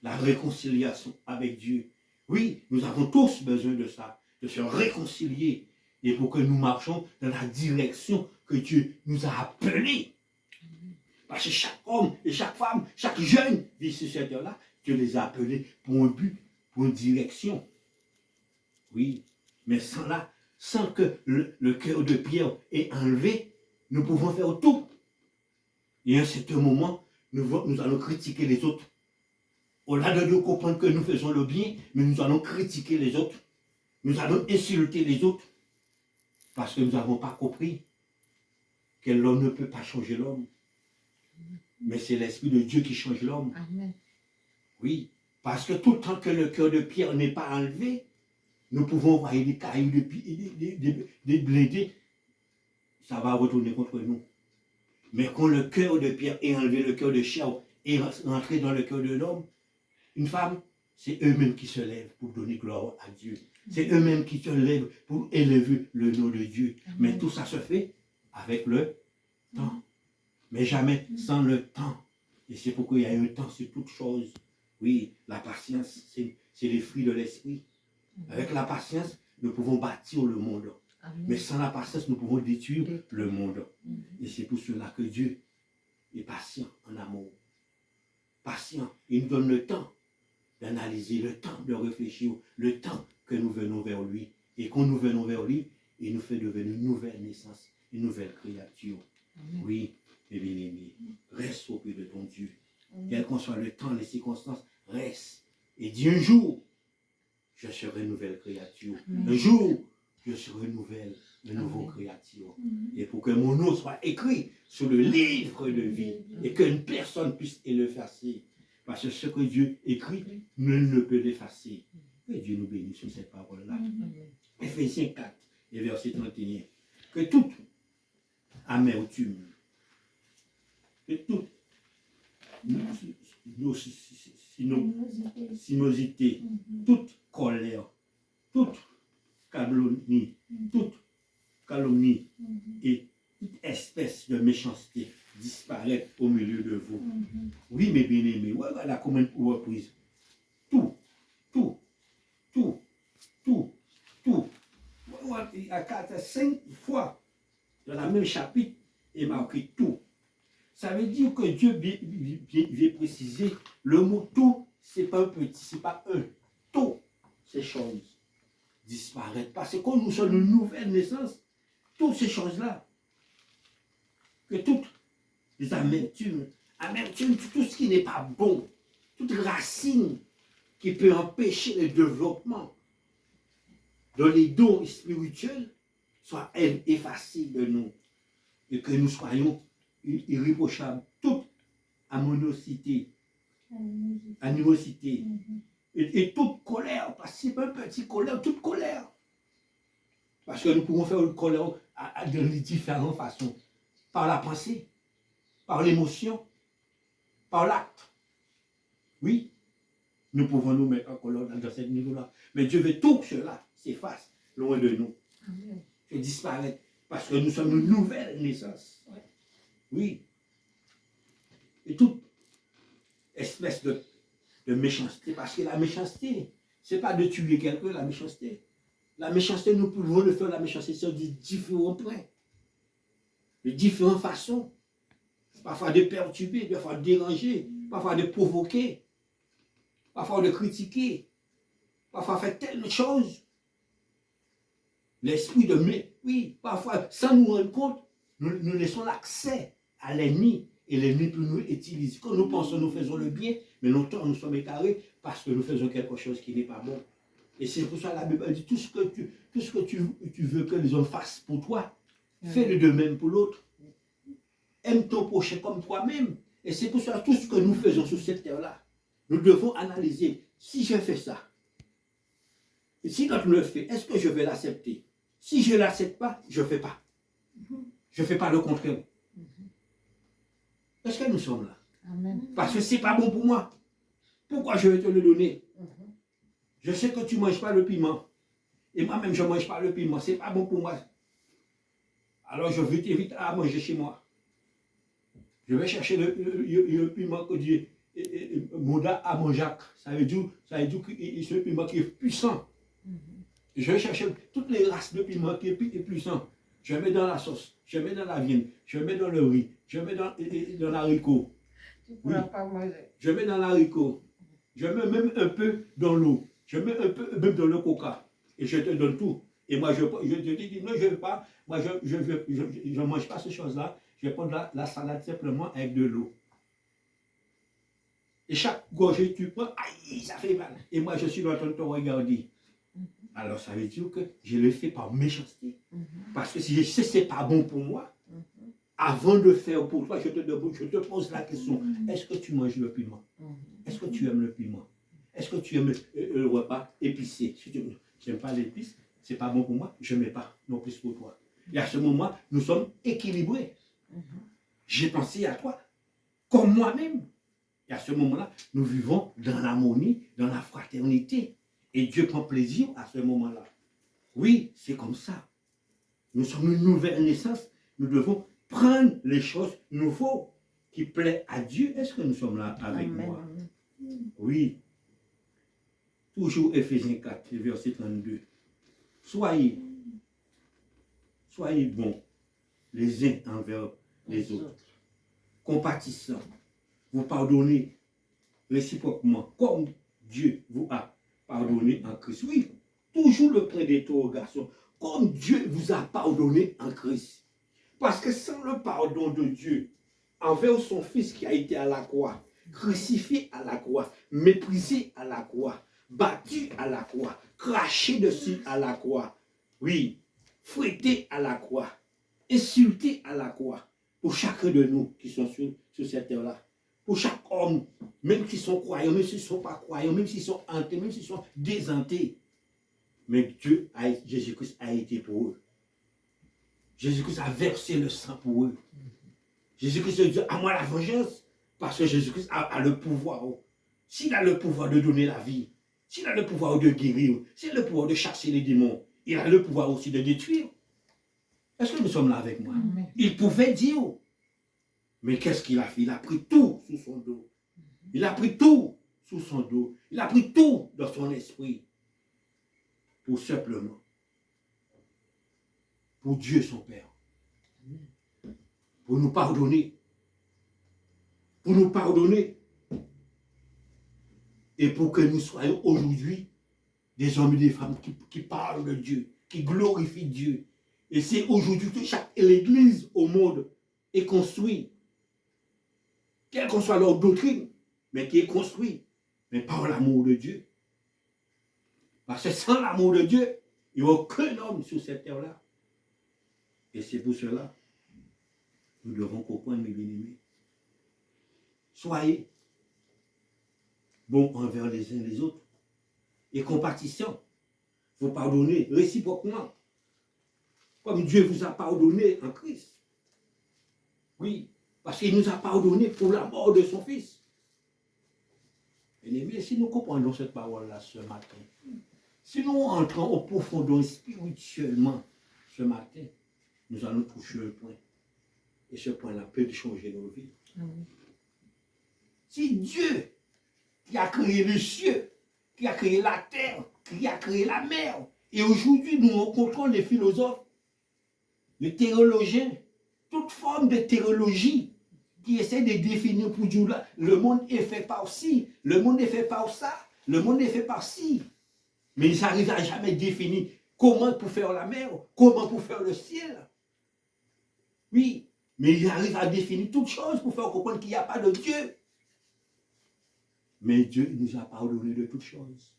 la réconciliation avec Dieu. Oui, nous avons tous besoin de ça, de se réconcilier, et pour que nous marchions dans la direction que Dieu nous a appelés. Parce que chaque homme et chaque femme, chaque jeune vit sur cette terre-là, Dieu les a appelés pour un but, pour une direction. Oui, mais sans que le cœur de Pierre est enlevé, nous pouvons faire tout. Et à un certain moment, nous allons critiquer les autres. Au-delà de comprendre que nous faisons le bien, mais nous allons critiquer les autres. Nous allons insulter les autres. Parce que nous n'avons pas compris que l'homme ne peut pas changer l'homme. Mais c'est l'Esprit de Dieu qui change l'homme. Amen. Oui, parce que tout le temps que le cœur de Pierre n'est pas enlevé, nous pouvons envoyer des cailloux, des blindés, ça va retourner contre nous. Mais quand le cœur de Pierre est enlevé, le cœur de chair est rentré dans le cœur de l'homme, une femme, c'est eux-mêmes qui se lèvent pour donner gloire à Dieu. C'est eux-mêmes qui se lèvent pour élever le nom de Dieu. Mais tout ça se fait avec le temps. Mais jamais sans le temps. Et c'est pourquoi il y a un temps sur toute chose. Oui, la patience, c'est les fruits de l'esprit. Avec la patience, nous pouvons bâtir le monde. Amen. Mais sans la patience, nous pouvons détruire le monde. Et c'est pour cela que Dieu est patient en amour. Patient. Il nous donne le temps d'analyser, le temps de réfléchir, le temps que nous venons vers lui. Et quand nous venons vers lui, il nous fait devenir une nouvelle naissance, une nouvelle créature. Amen. Oui, mes bien-aimés, reste auprès de ton Dieu. Quel qu'en soit le temps, les circonstances, reste. Et dis un jour, je serai une nouvelle créature. Un jour, je serai une nouvelle créature. Et pour que mon nom soit écrit sur le livre de vie et qu'une personne puisse l'effacer. Parce que ce que Dieu écrit, nul ne peut l'effacer. Que Dieu nous bénisse sur cette parole-là. Éphésiens 4, et verset 31. Que toute amertume, que toute sinuosité, toute colère, toute calomnie, et toute espèce de méchanceté disparaître au milieu de vous. Oui, mes bien-aimés, voilà comment une reprise. Tout. Il y a 4-5 fois dans la même chapitre, il marqué tout. Ça veut dire que Dieu vient préciser le mot tout, c'est pas un petit, c'est pas un. Tout, ces choses disparaissent. Parce que quand nous sommes une nouvelle naissance, toutes ces choses-là, que toutes les amertumes, tout ce qui n'est pas bon, toute racine qui peut empêcher le développement dans les dons spirituels, soit effacée de nous et que nous soyons irréprochables. Toute animosité, et toute colère, parce que c'est pas un petit colère, toute colère. Parce que nous pouvons faire une colère de différentes façons. Par la pensée, par l'émotion, par l'acte. Oui, nous pouvons nous mettre en colère dans ce niveau-là. Mais Dieu veut tout cela s'efface loin de nous. Amen. Que disparaître. Parce que nous sommes une nouvelle naissance. Ouais. Oui. Et toute espèce de méchanceté. Parce que la méchanceté, ce n'est pas de tuer quelqu'un, la méchanceté. La méchanceté, nous pouvons le faire, la méchanceté, sur de différents points. De différentes façons. Parfois de perturber, parfois de déranger, parfois de provoquer, parfois de critiquer, parfois faire telle chose. L'esprit de oui, parfois, sans nous rendre compte, nous laissons l'accès à l'ennemi et l'ennemi peut nous utiliser. Quand nous pensons, nous faisons le bien, mais longtemps nous sommes égarés parce que nous faisons quelque chose qui n'est pas bon. Et c'est pour ça que la Bible dit tout ce que tu veux que les hommes fassent pour toi, fais-le de même pour l'autre. Aime ton prochain comme toi-même. Et c'est pour ça que tout ce que nous faisons sur cette terre-là, nous devons analyser. Si je fais ça, et si l'autre me le fait, est-ce que je vais l'accepter? Si je ne l'accepte pas, je ne fais pas. Je ne fais pas le contraire. Est-ce que nous sommes là? Amen. Parce que ce n'est pas bon pour moi. Pourquoi je vais te le donner? Je sais que tu ne manges pas le piment. Et moi-même, je ne mange pas le piment. Ce n'est pas bon pour moi. Alors, je vais t'inviter à manger chez moi. Je vais chercher le piment que Dieu Moda à Monjac. Ça veut dire que c'est un piment qui est puissant. Je vais chercher toutes les races de piment qui est puissant. Je mets dans la sauce, je mets dans la viande, je mets dans le riz, je mets dans l'haricot. Oui. Je mets dans l'haricot. Je mets même un peu dans l'eau. Je mets un peu même dans le coca. Et je te donne tout. Et moi, je te dis, non, je ne veux pas. Moi, je ne mange pas ces choses-là. Je vais prendre la salade simplement avec de l'eau. Et chaque gorgée tu prends, aïe, ça fait mal. Et moi, je suis en train de te regarder. Alors, ça veut dire que je le fais par méchanceté. Parce que si je sais que ce n'est pas bon pour moi, avant de faire pour toi, je te pose la question, est-ce que tu manges le piment? Est-ce que tu aimes le piment? Est-ce que tu aimes le repas épicé? Si tu n'aimes pas l'épice, ce n'est pas bon pour moi, je ne mets pas non plus pour toi. Et à ce moment, nous sommes équilibrés. J'ai pensé à toi comme moi-même. Et à ce moment-là, nous vivons dans l'harmonie, dans la fraternité. Et Dieu prend plaisir à ce moment-là. Oui, c'est comme ça. Nous sommes une nouvelle naissance. Nous devons prendre les choses nouvelles qui plaisent à Dieu. Est-ce que nous sommes là avec moi? Oui. Toujours Éphésiens 4, verset 32. Soyez bons les uns envers les autres. Compatissants. Vous pardonnez réciproquement comme Dieu vous a pardonné en Christ. Oui, toujours le point d'interrogation. Comme Dieu vous a pardonné en Christ. Parce que sans le pardon de Dieu envers son Fils qui a été à la croix, crucifié à la croix, méprisé à la croix, battu à la croix, craché dessus à la croix, oui, fouetté à la croix, insulté à la croix, pour chacun de nous qui sont sur cette terre-là. Pour chaque homme, même s'ils sont croyants, même s'ils ne sont pas croyants, même s'ils sont hantés, même s'ils sont désentés. Mais Jésus-Christ a été pour eux. Jésus-Christ a versé le sang pour eux. Jésus-Christ dit, à moi la vengeance, parce que Jésus-Christ a le pouvoir. S'il a le pouvoir de donner la vie, s'il a le pouvoir de guérir, s'il a le pouvoir de chasser les démons, il a le pouvoir aussi de détruire. Est-ce que nous sommes là avec moi? Il pouvait dire, mais qu'est-ce qu'il a fait? Il a pris tout sous son dos. Il a pris tout sous son dos. Il a pris tout dans son esprit. Pour simplement, pour Dieu son Père. Pour nous pardonner. Pour nous pardonner. Et pour que nous soyons aujourd'hui des hommes et des femmes qui parlent de Dieu, qui glorifient Dieu. Et c'est aujourd'hui que chaque l'église au monde est construite, quelle qu'en soit leur doctrine, mais qui est construite, mais par l'amour de Dieu. Parce que sans l'amour de Dieu, il n'y a aucun homme sur cette terre-là. Et c'est pour cela, nous devons comprendre, mes bien-aimés. Soyez bons envers les uns les autres et compatissants. Il faut pardonner réciproquement. Comme Dieu vous a pardonné en Christ. Oui, parce qu'il nous a pardonné pour la mort de son Fils. Bien-aimés, si nous comprenons cette parole-là ce matin, si nous entrons au profondeur spirituellement ce matin, nous allons toucher un point. Et ce point-là peut changer nos vies. Si Dieu, qui a créé les cieux, qui a créé la terre, qui a créé la mer, et aujourd'hui nous rencontrons les philosophes, les théologiens, toute forme de théologie qui essaie de définir pour Dieu là, le monde est fait par ci, le monde est fait par ça, le monde est fait par ci. Mais ils n'arrivent à jamais définir comment pour faire la mer, comment pour faire le ciel. Oui, mais ils arrivent à définir toutes choses pour faire comprendre qu'il n'y a pas de Dieu. Mais Dieu nous a pardonné de toutes choses.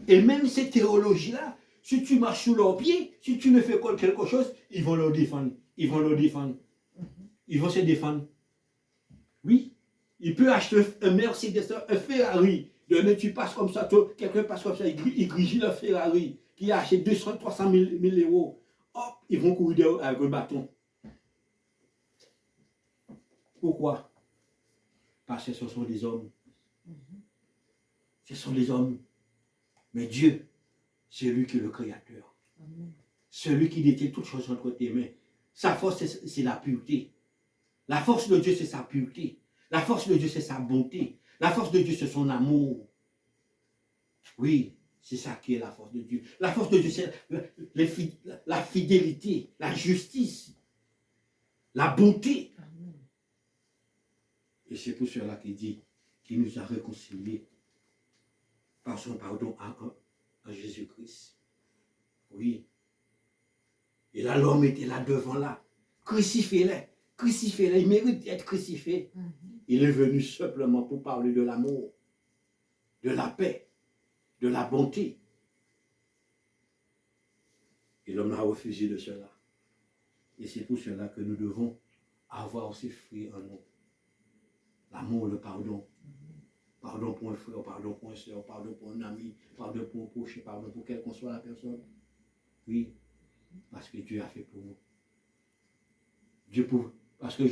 Et même ces théologies-là, si tu marches sous leurs pieds, si tu ne fais quelque chose, ils vont le défendre. Ils vont le défendre. Ils vont se défendre. Oui, il peut acheter un Mercedes, un Ferrari. Demain, tu passes comme ça, quelqu'un passe comme ça, il grigit le Ferrari, qui a acheté 200, 300 000 euros. Hop, ils vont courir avec un bâton. Pourquoi? Parce que ce sont des hommes. Ce sont des hommes. Mais Dieu, c'est lui qui est le Créateur. Celui qui détient toutes choses entre tes mains. Sa force, c'est la pureté. La force de Dieu, c'est sa pureté. La force de Dieu, c'est sa bonté. La force de Dieu, c'est son amour. Oui, c'est ça qui est la force de Dieu. La force de Dieu, c'est la fidélité, la justice, la bonté. Et c'est pour cela qu'il dit qu'il nous a réconciliés par son pardon en Jésus-Christ. Oui. Et là, l'homme était là devant là. Crucifiez-les. Crucifiez-les. Il mérite d'être crucifié. Il est venu simplement pour parler de l'amour, de la paix, de la bonté. Et l'homme a refusé de cela. Et c'est pour cela que nous devons avoir ces fruits en nous. L'amour, le pardon. Pardon pour un frère, pardon pour une soeur, pardon pour un ami, pardon pour un proche, pardon pour quelle qu'on soit la personne. Oui, parce que Dieu a fait pour nous. Dieu pour, parce que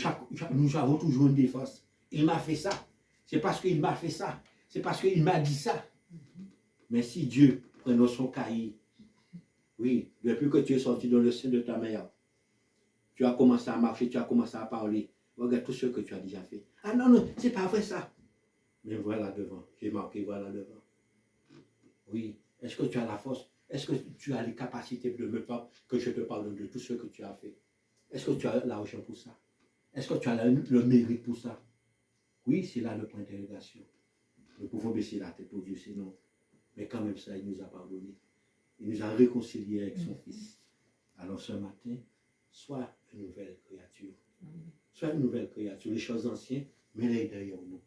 nous avons toujours une défense. Il m'a fait ça. C'est parce qu'il m'a fait ça. C'est parce qu'il m'a dit ça. Mais si Dieu prenait son cahier, oui, depuis que tu es sorti dans le sein de ta mère, tu as commencé à marcher, tu as commencé à parler. Regarde tout ce que tu as déjà fait. Ah non, non, c'est pas vrai ça. Mais voilà devant. J'ai marqué voilà devant. Oui. Est-ce que tu as la force? Est-ce que tu as les capacités de me parler, que je te parle de tout ce que tu as fait? Est-ce que tu as l'argent pour ça? Est-ce que tu as le mérite pour ça? Oui, c'est là le point d'interrogation. Nous pouvons baisser la tête pour Dieu, sinon. Mais quand même ça, il nous a pardonné. Il nous a réconciliés avec son Fils. Alors ce matin, sois une nouvelle créature. Sois une nouvelle créature. Les choses anciennes, mets-les derrière nous.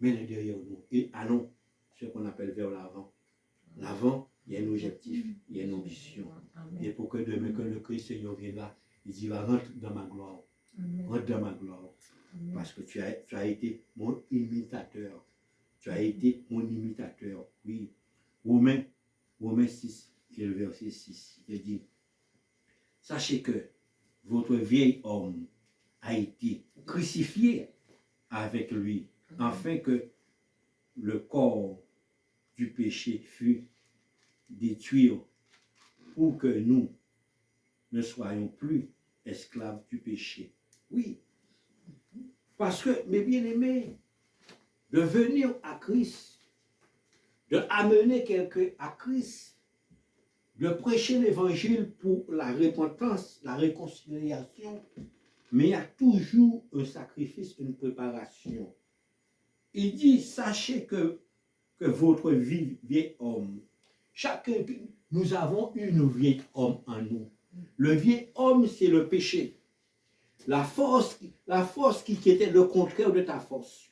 Mets-les derrière nous. Et allons, ce qu'on appelle vers l'avant. L'avant, il y a un objectif, il y a une ambition. Et pour que demain, que le Christ Seigneur vienne là, il dit, va rentre dans ma gloire. Rentre dans ma gloire. Parce que tu as été mon imitateur. Tu as été mon imitateur. Oui. Romains Romains 6 et le verset 6, il dit, sachez que votre vieil homme a été crucifié avec lui, afin que le corps du péché fût détruit pour que nous ne soyons plus esclaves du péché. Oui, parce que, mes bien-aimés, de venir à Christ, de amener quelqu'un à Christ, de prêcher l'évangile pour la repentance, la réconciliation, mais il y a toujours un sacrifice, une préparation. Il dit, sachez que votre vieil homme, chacun, nous avons une vieille homme en nous. Le vieil homme, c'est le péché. La force qui était le contraire de ta force.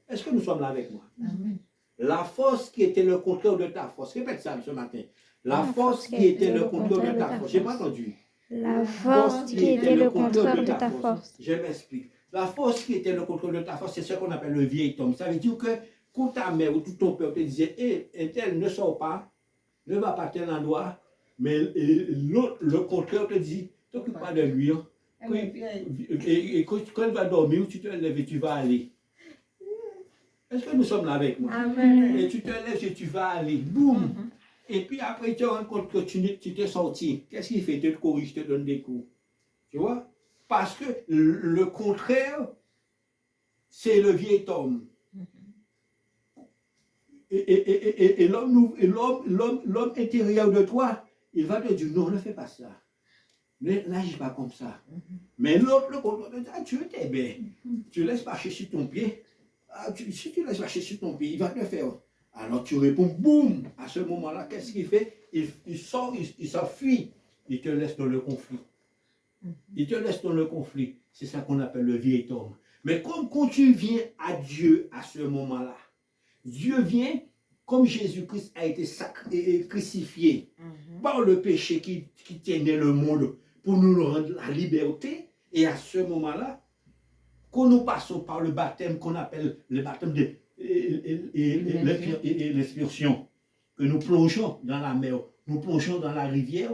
Est-ce que nous sommes là avec moi? Amen. La force qui était le contraire de ta force. Répète ça ce matin. La force qui était le contraire de ta force. J'ai pas entendu. La force qui était le contraire de ta force. Je m'explique. La force qui était le contraire de ta force, c'est ce qu'on appelle le vieil homme. Ça veut dire que quand ta mère ou tout ton père te disait, un tel ne sort pas, ne va pas à tel endroit, mais l'autre, le contraire te dit, t'occupe pas de lui. Hein. Et quand il va dormir, tu te lèves et tu vas aller. Est-ce que nous sommes là avec moi? Amen. Et tu te lèves et tu vas aller. Boum! Et puis après, tu te rends compte que tu t'es sorti. Qu'est-ce qu'il fait? Tu te corriges, te donne des coups. Tu vois? Parce que le contraire, c'est le vieil homme. Et l'homme intérieur de toi, il va te dire, non, ne fais pas ça. N'agis pas comme ça. Mais l'autre, le contraire, tu étais bien. Tu laisses marcher sur ton pied. Si tu laisses marcher sur ton pied, il va te faire. Alors tu réponds, boum! À ce moment-là, qu'est-ce qu'il fait? Il sort, il s'enfuit. Il te laisse dans le conflit. Il te laisse dans le conflit. C'est ça qu'on appelle le vieil homme. Mais comme quand tu viens à Dieu à ce moment-là, Dieu vient, comme Jésus-Christ a été crucifié par le péché qui tenait le monde pour nous rendre la liberté. Et à ce moment-là, quand nous passons par le baptême qu'on appelle le baptême de l'expulsion, que nous plongeons dans la mer, nous plongeons dans la rivière,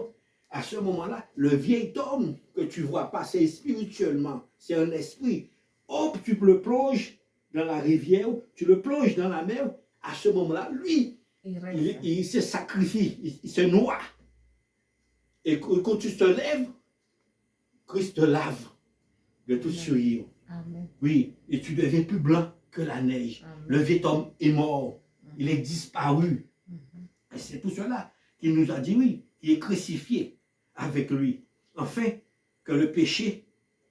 à ce moment-là, le vieil homme que tu vois passer spirituellement, c'est un esprit. Hop, tu le plonges dans la rivière, tu le plonges dans la mer, à ce moment-là, lui, il se sacrifie, il se noie. Et quand tu te lèves, Christ te lave de toute souillure. Oui, et tu deviens plus blanc que la neige. Amen. Le vieil homme est mort. Il est disparu. Et c'est pour cela qu'il nous a dit oui, il est crucifié avec lui. Afin que le péché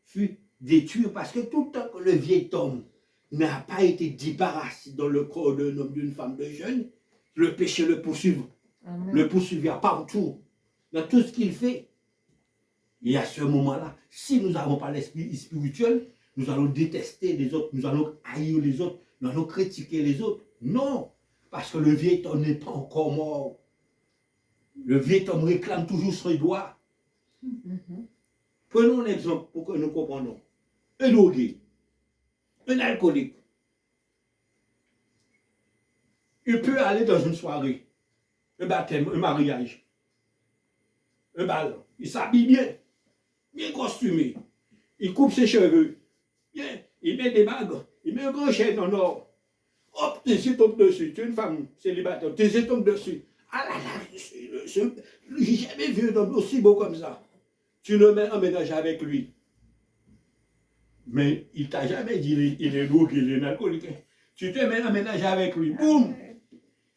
fût détruit. Parce que tout le temps que le vieil homme n'a pas été débarrassé dans le corps d'un homme, d'une femme, de jeune, le péché le poursuit. Le poursuivra partout. Dans tout ce qu'il fait. Et à ce moment-là, si nous n'avons pas l'esprit spirituel, nous allons détester les autres, nous allons haïr les autres, nous allons critiquer les autres. Non, parce que le vieil homme n'est pas encore mort. Le vieil homme réclame toujours ses droits. Prenons un exemple pour que nous comprenions. Un drogué, un alcoolique, il peut aller dans une soirée, un baptême, un mariage, un bal. Il s'habille bien, bien costumé. Il coupe ses cheveux. Bien, il met des bagues, il met un grand chaîne en or. Hop, tes yeux tombent dessus. Tu es une femme célibataire, tes yeux tombent dessus. Ah là là, j'ai jamais vu un homme aussi beau comme ça. Tu le mets en ménage avec lui. Mais il t'a jamais dit il est lourd, il est alcoolique. Tu te mets en ménage avec lui. Boum!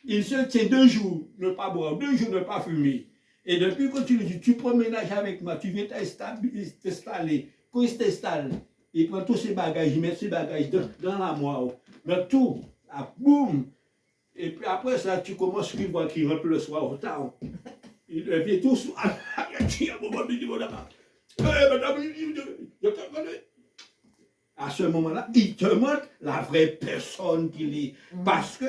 Il se tient 2 jours, ne pas boire, 2 jours, ne pas fumer. Et depuis que tu lui dis, tu prends ménage avec moi, tu viens t'installer. Quand il s'installe, il prend tous ses bagages, il met ses bagages dans l'armoire, dans tout, là, boum. Et puis après ça, tu commences à voir qu'il rentre le soir au tard. Il revient tout soir. À ce moment-là, il te montre la vraie personne qu'il est. Parce que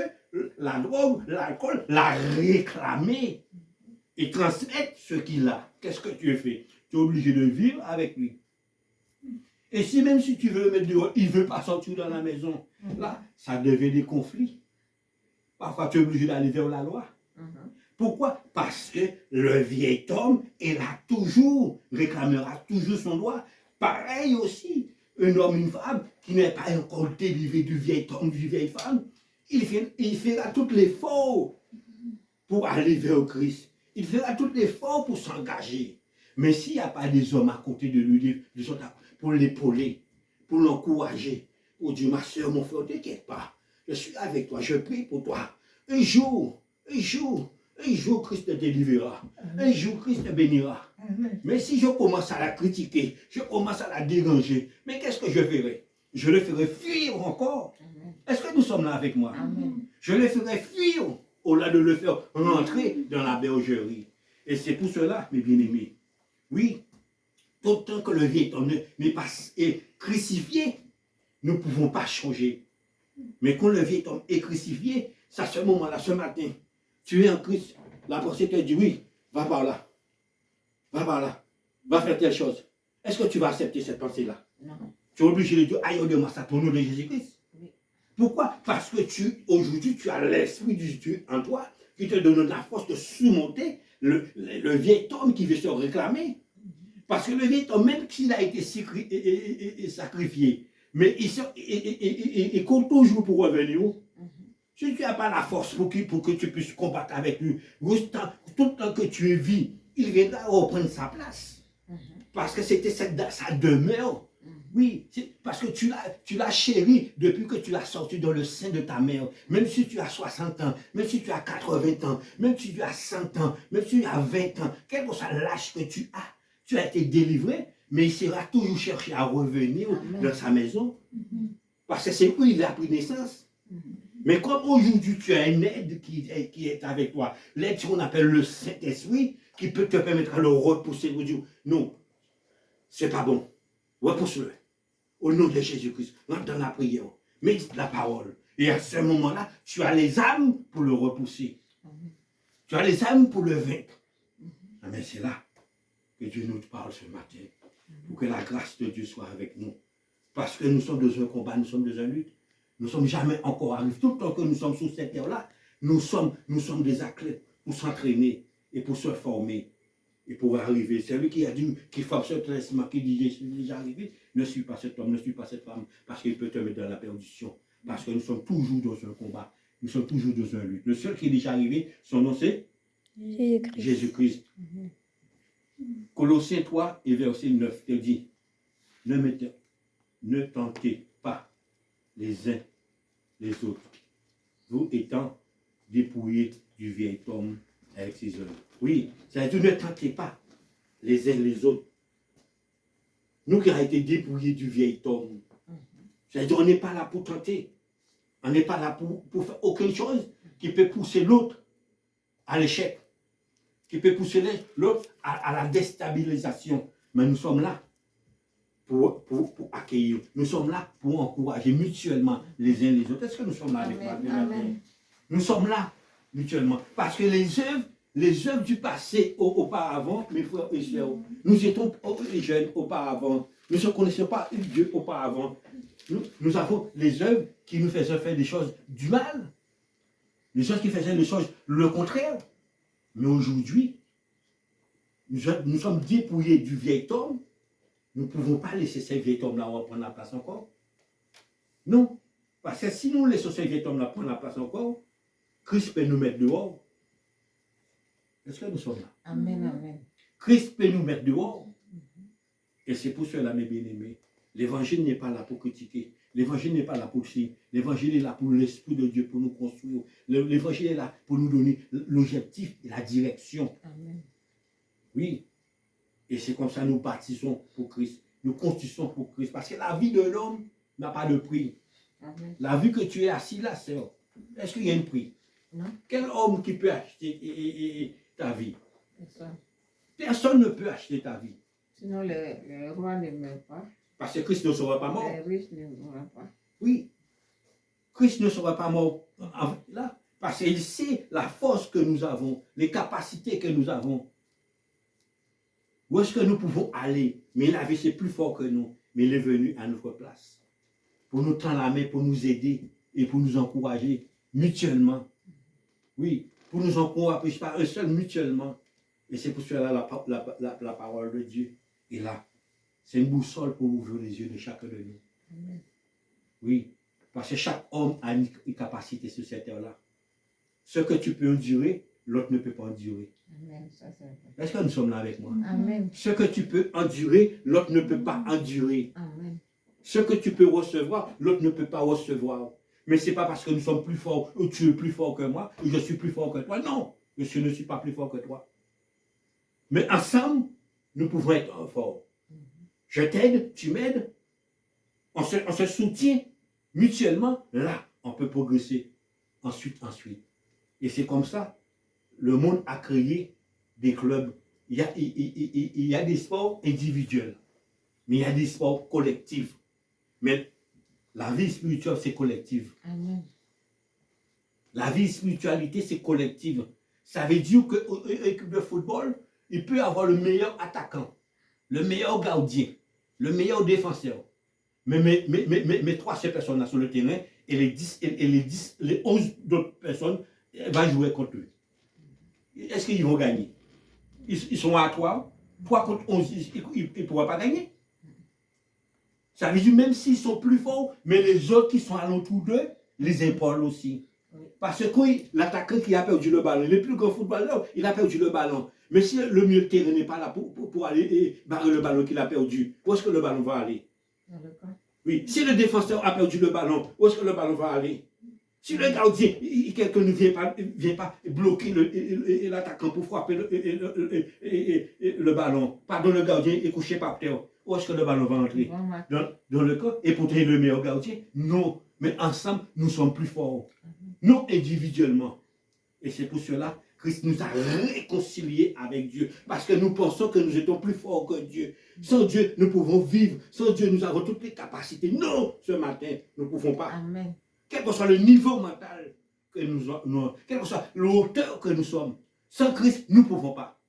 la drogue, l'alcool l'a réclamé. Il transmet ce qu'il a. Qu'est-ce que tu fais? Tu es obligé de vivre avec lui. Et si même si tu veux le mettre dehors, il ne veut pas sortir dans la maison. Là, ça devient des conflits. Parfois, tu es obligé d'aller vers la loi. Pourquoi? Parce que le vieil homme, il a toujours, réclamera toujours son droit. Pareil aussi, un homme, une femme qui n'est pas encore délivré du vieil homme, du vieille femme, il fera tout l'effort pour aller vers Christ. Il fera tout l'effort pour s'engager. Mais s'il n'y a pas des hommes à côté de lui, pour l'épauler, pour l'encourager, pour dire, ma soeur, mon frère, t'inquiète pas, je suis avec toi, je prie pour toi. Un jour, Christ te délivrera. Un jour, Christ te bénira. Mais si je commence à la critiquer, je commence à la déranger, mais qu'est-ce que je ferai? Je le ferai fuir encore. Est-ce que nous sommes là avec moi? Je le ferai fuir au-delà de le faire rentrer dans la bergerie. Et c'est pour cela, mes bien-aimés, oui, autant que le vieil homme n'est pas crucifié, nous ne pouvons pas changer. Mais quand le vieil homme est crucifié, c'est à ce moment-là, ce matin, tu es en Christ, la pensée te dit, oui, va par là, va faire telle chose. Est-ce que tu vas accepter cette pensée-là? Non. Tu es obligé de dire, aïe, de moi, ça, ton nom de Jésus-Christ. Oui. Pourquoi? Parce que aujourd'hui, tu as l'Esprit du Dieu en toi qui te donne la force de surmonter le vieil homme qui veut se réclamer. Parce que le vieil homme, même s'il a été sacrifié, mais il compte toujours pour revenir. Si tu n'as pas la force pour que tu puisses combattre avec lui, tout le temps que tu vis, il viendra reprendre sa place. Parce que c'était sa demeure. Oui, parce que tu l'as chéri depuis que tu l'as sorti dans le sein de ta mère. Même si tu as 60 ans, même si tu as 80 ans, même si tu as 100 ans, même si tu as 20 ans, quel que soit l'âge que tu as été délivré, mais il sera toujours cherché à revenir dans sa maison. Parce que c'est où il a pris naissance. Mais comme aujourd'hui tu as une aide qui est avec toi, l'aide qu'on appelle le Saint-Esprit, qui peut te permettre de le repousser, vous dire, non, c'est pas bon, repousse-le. Au nom de Jésus-Christ, rentre dans la prière, médite la parole. Et à ce moment-là, tu as les âmes pour le repousser. Tu as les âmes pour le vaincre. Mais c'est là que Dieu nous parle ce matin, pour que la grâce de Dieu soit avec nous. Parce que nous sommes dans un combat, nous sommes dans une lutte. Nous ne sommes jamais encore arrivés. Tout le temps que nous sommes sur cette terre-là, nous sommes des athlètes pour s'entraîner et pour se former et pour arriver. C'est lui qui a dit, qui frappe ce traitement, qui dit, je suis déjà arrivé, ne suis pas cet homme, ne suis pas cette femme, parce qu'il peut te mettre dans la perdition. Parce que nous sommes toujours dans un combat, nous sommes toujours dans une lutte. Le seul qui est déjà arrivé, son nom c'est Jésus-Christ. Colossiens 3 et verset 9, il dit, ne tentez pas les uns les autres, vous étant dépouillés du vieil homme avec ses œuvres. Oui, c'est-à-dire ne tentez pas les uns les autres. Nous qui avons été dépouillés du vieil homme, c'est-à-dire on n'est pas là pour tenter, on n'est pas là pour faire aucune chose qui peut pousser l'autre à l'échec, qui peut pousser l'autre à la déstabilisation. Mais nous sommes là pour accueillir. Nous sommes là pour encourager mutuellement les uns les autres. Est-ce que nous sommes là avec moi? Nous sommes là mutuellement. Parce que les œuvres du passé auparavant, mes frères et sœurs, nous étions jeunes auparavant. Nous ne connaissions pas Dieu auparavant. Nous avons les œuvres qui nous faisaient faire des choses du mal. Les choses qui faisaient des choses le contraire. Mais aujourd'hui, nous sommes dépouillés du vieil homme. Nous ne pouvons pas laisser ce vieil homme-là reprendre la place encore. Non. Parce que si nous laissons ce vieil homme-là prendre la place encore, Christ peut nous mettre dehors. Est-ce que nous sommes là? Amen, amen. Christ peut nous mettre dehors. Et c'est pour cela, mes bien-aimés, l'évangile n'est pas là pour critiquer. L'évangile n'est pas là pour chier. L'évangile est là pour l'Esprit de Dieu, pour nous construire. L'évangile est là pour nous donner l'objectif et la direction. Amen. Oui. Et c'est comme ça que nous bâtissons pour Christ. Nous construisons pour Christ. Parce que la vie de l'homme n'a pas de prix. Amen. La vie que tu es assis là, sœur, est-ce qu'il y a un prix? Non. Quel homme qui peut acheter ta vie? Personne. Personne ne peut acheter ta vie. Sinon, les rois ne meurent pas. Parce que Christ ne sera pas mort. Les riches ne mourront pas. Oui. Christ ne sera pas mort là. Parce qu'il sait la force que nous avons, les capacités que nous avons. Où est-ce que nous pouvons aller? Mais la vie, c'est plus fort que nous. Mais il est venu à notre place. Pour nous tendre la main, pour nous aider et pour nous encourager mutuellement. Oui. pour nous encourager par un seul mutuellement. Et c'est pour cela la parole de Dieu est là. C'est une boussole pour ouvrir les yeux de chacun de nous. Amen. Oui, parce que chaque homme a une capacité sur cette terre-là. Ce que tu peux endurer, l'autre ne peut pas endurer. Amen. Ça, c'est vrai. Est-ce que nous sommes là avec moi? Amen. Ce que tu peux endurer, l'autre ne peut pas endurer. Amen. Ce que tu peux recevoir, l'autre ne peut pas recevoir. Mais ce n'est pas parce que nous sommes plus forts, ou tu es plus fort que moi, ou je suis plus fort que toi. Non, je ne suis pas plus fort que toi. Mais ensemble, nous pouvons être forts. Je t'aide, tu m'aides. On se soutient mutuellement. Là, on peut progresser. Ensuite. Et c'est comme ça, le monde a créé des clubs. Il y a des sports individuels, mais il y a des sports collectifs. Mais la vie spirituelle, c'est collective. Amen. La vie spiritualité, c'est collective. Ça veut dire qu'une équipe de football, il peut avoir le meilleur attaquant, le meilleur gardien, le meilleur défenseur. Mais 3 seules personnes là sur le terrain et les 11 d'autres personnes vont jouer contre eux. Est-ce qu'ils vont gagner? Ils sont à 3 contre 11, ils ne pourront pas gagner. Ça veut dire même s'ils sont plus forts, mais les autres qui sont alentour d'eux les épaulent aussi. Parce que l'attaquant qui a perdu le ballon, le plus grand footballeur, il a perdu le ballon. Mais si le milieu de terrain n'est pas là pour aller barrer le ballon qu'il a perdu, où est-ce que le ballon va aller? Oui, si le défenseur a perdu le ballon, où est-ce que le ballon va aller? Si le gardien, quelqu'un ne vient pas bloquer l'attaquant pour frapper le ballon, pardon, le gardien est couché par terre, où est-ce que le ballon va entrer? Dans le camp et pour tenir le meilleur gardien? Non, mais ensemble, nous sommes plus forts. Non individuellement. Et c'est pour cela que Christ nous a réconciliés avec Dieu. Parce que nous pensons que nous étions plus forts que Dieu. Sans Dieu, nous pouvons vivre. Sans Dieu, nous avons toutes les capacités. Non, ce matin, nous ne pouvons pas. Amen. Quel que soit le niveau mental que nous avons, quelle que soit l'auteur que nous sommes, sans Christ, nous ne pouvons pas.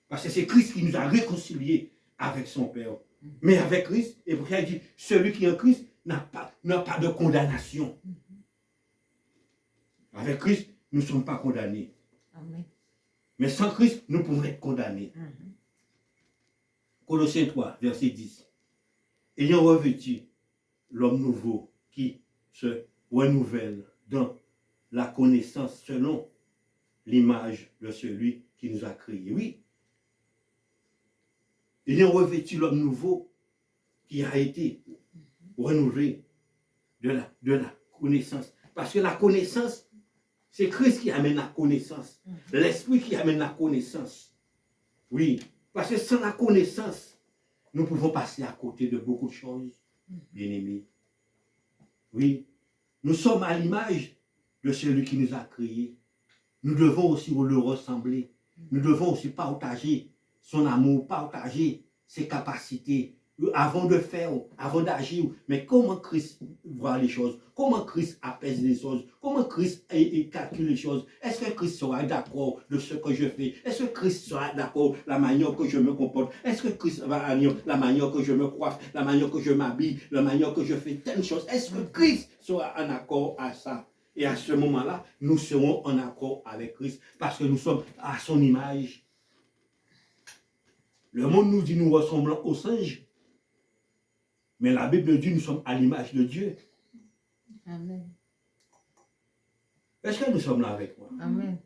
Parce que c'est Christ qui nous a réconciliés avec son Père. Mais avec Christ, et pour ça il dit, celui qui est en Christ n'a pas de condamnation. Avec Christ, nous ne sommes pas condamnés. Amen. Mais sans Christ, nous pouvons être condamnés. Colossiens 3, verset 10. Ayant revêtu l'homme nouveau qui se renouvelle dans la connaissance selon l'image de celui qui nous a créés. Oui. Ayant revêtu l'homme nouveau qui a été renouvelé de la connaissance. Parce que la connaissance, c'est Christ qui amène la connaissance. L'Esprit qui amène la connaissance. Oui. Parce que sans la connaissance, nous pouvons passer à côté de beaucoup de choses, bien-aimés. Oui. Nous sommes à l'image de celui qui nous a créés. Nous devons aussi le ressembler. Nous devons aussi partager son amour, partager ses capacités, avant de faire, avant d'agir. Mais comment Christ voit les choses? Comment Christ apaise les choses? Comment Christ calcule les choses? Est-ce que Christ sera d'accord de ce que je fais? Est-ce que Christ sera d'accord de la manière que je me comporte? Est-ce que Christ va agir la manière que je me coiffe, la manière que je m'habille, la manière que je fais telle chose? Est-ce que Christ sera en accord à ça? Et à ce moment-là, nous serons en accord avec Christ parce que nous sommes à son image. Le monde nous dit nous ressemblons aux singes. Mais la Bible dit nous sommes à l'image de Dieu. Amen. Est-ce que nous sommes là avec moi? Amen.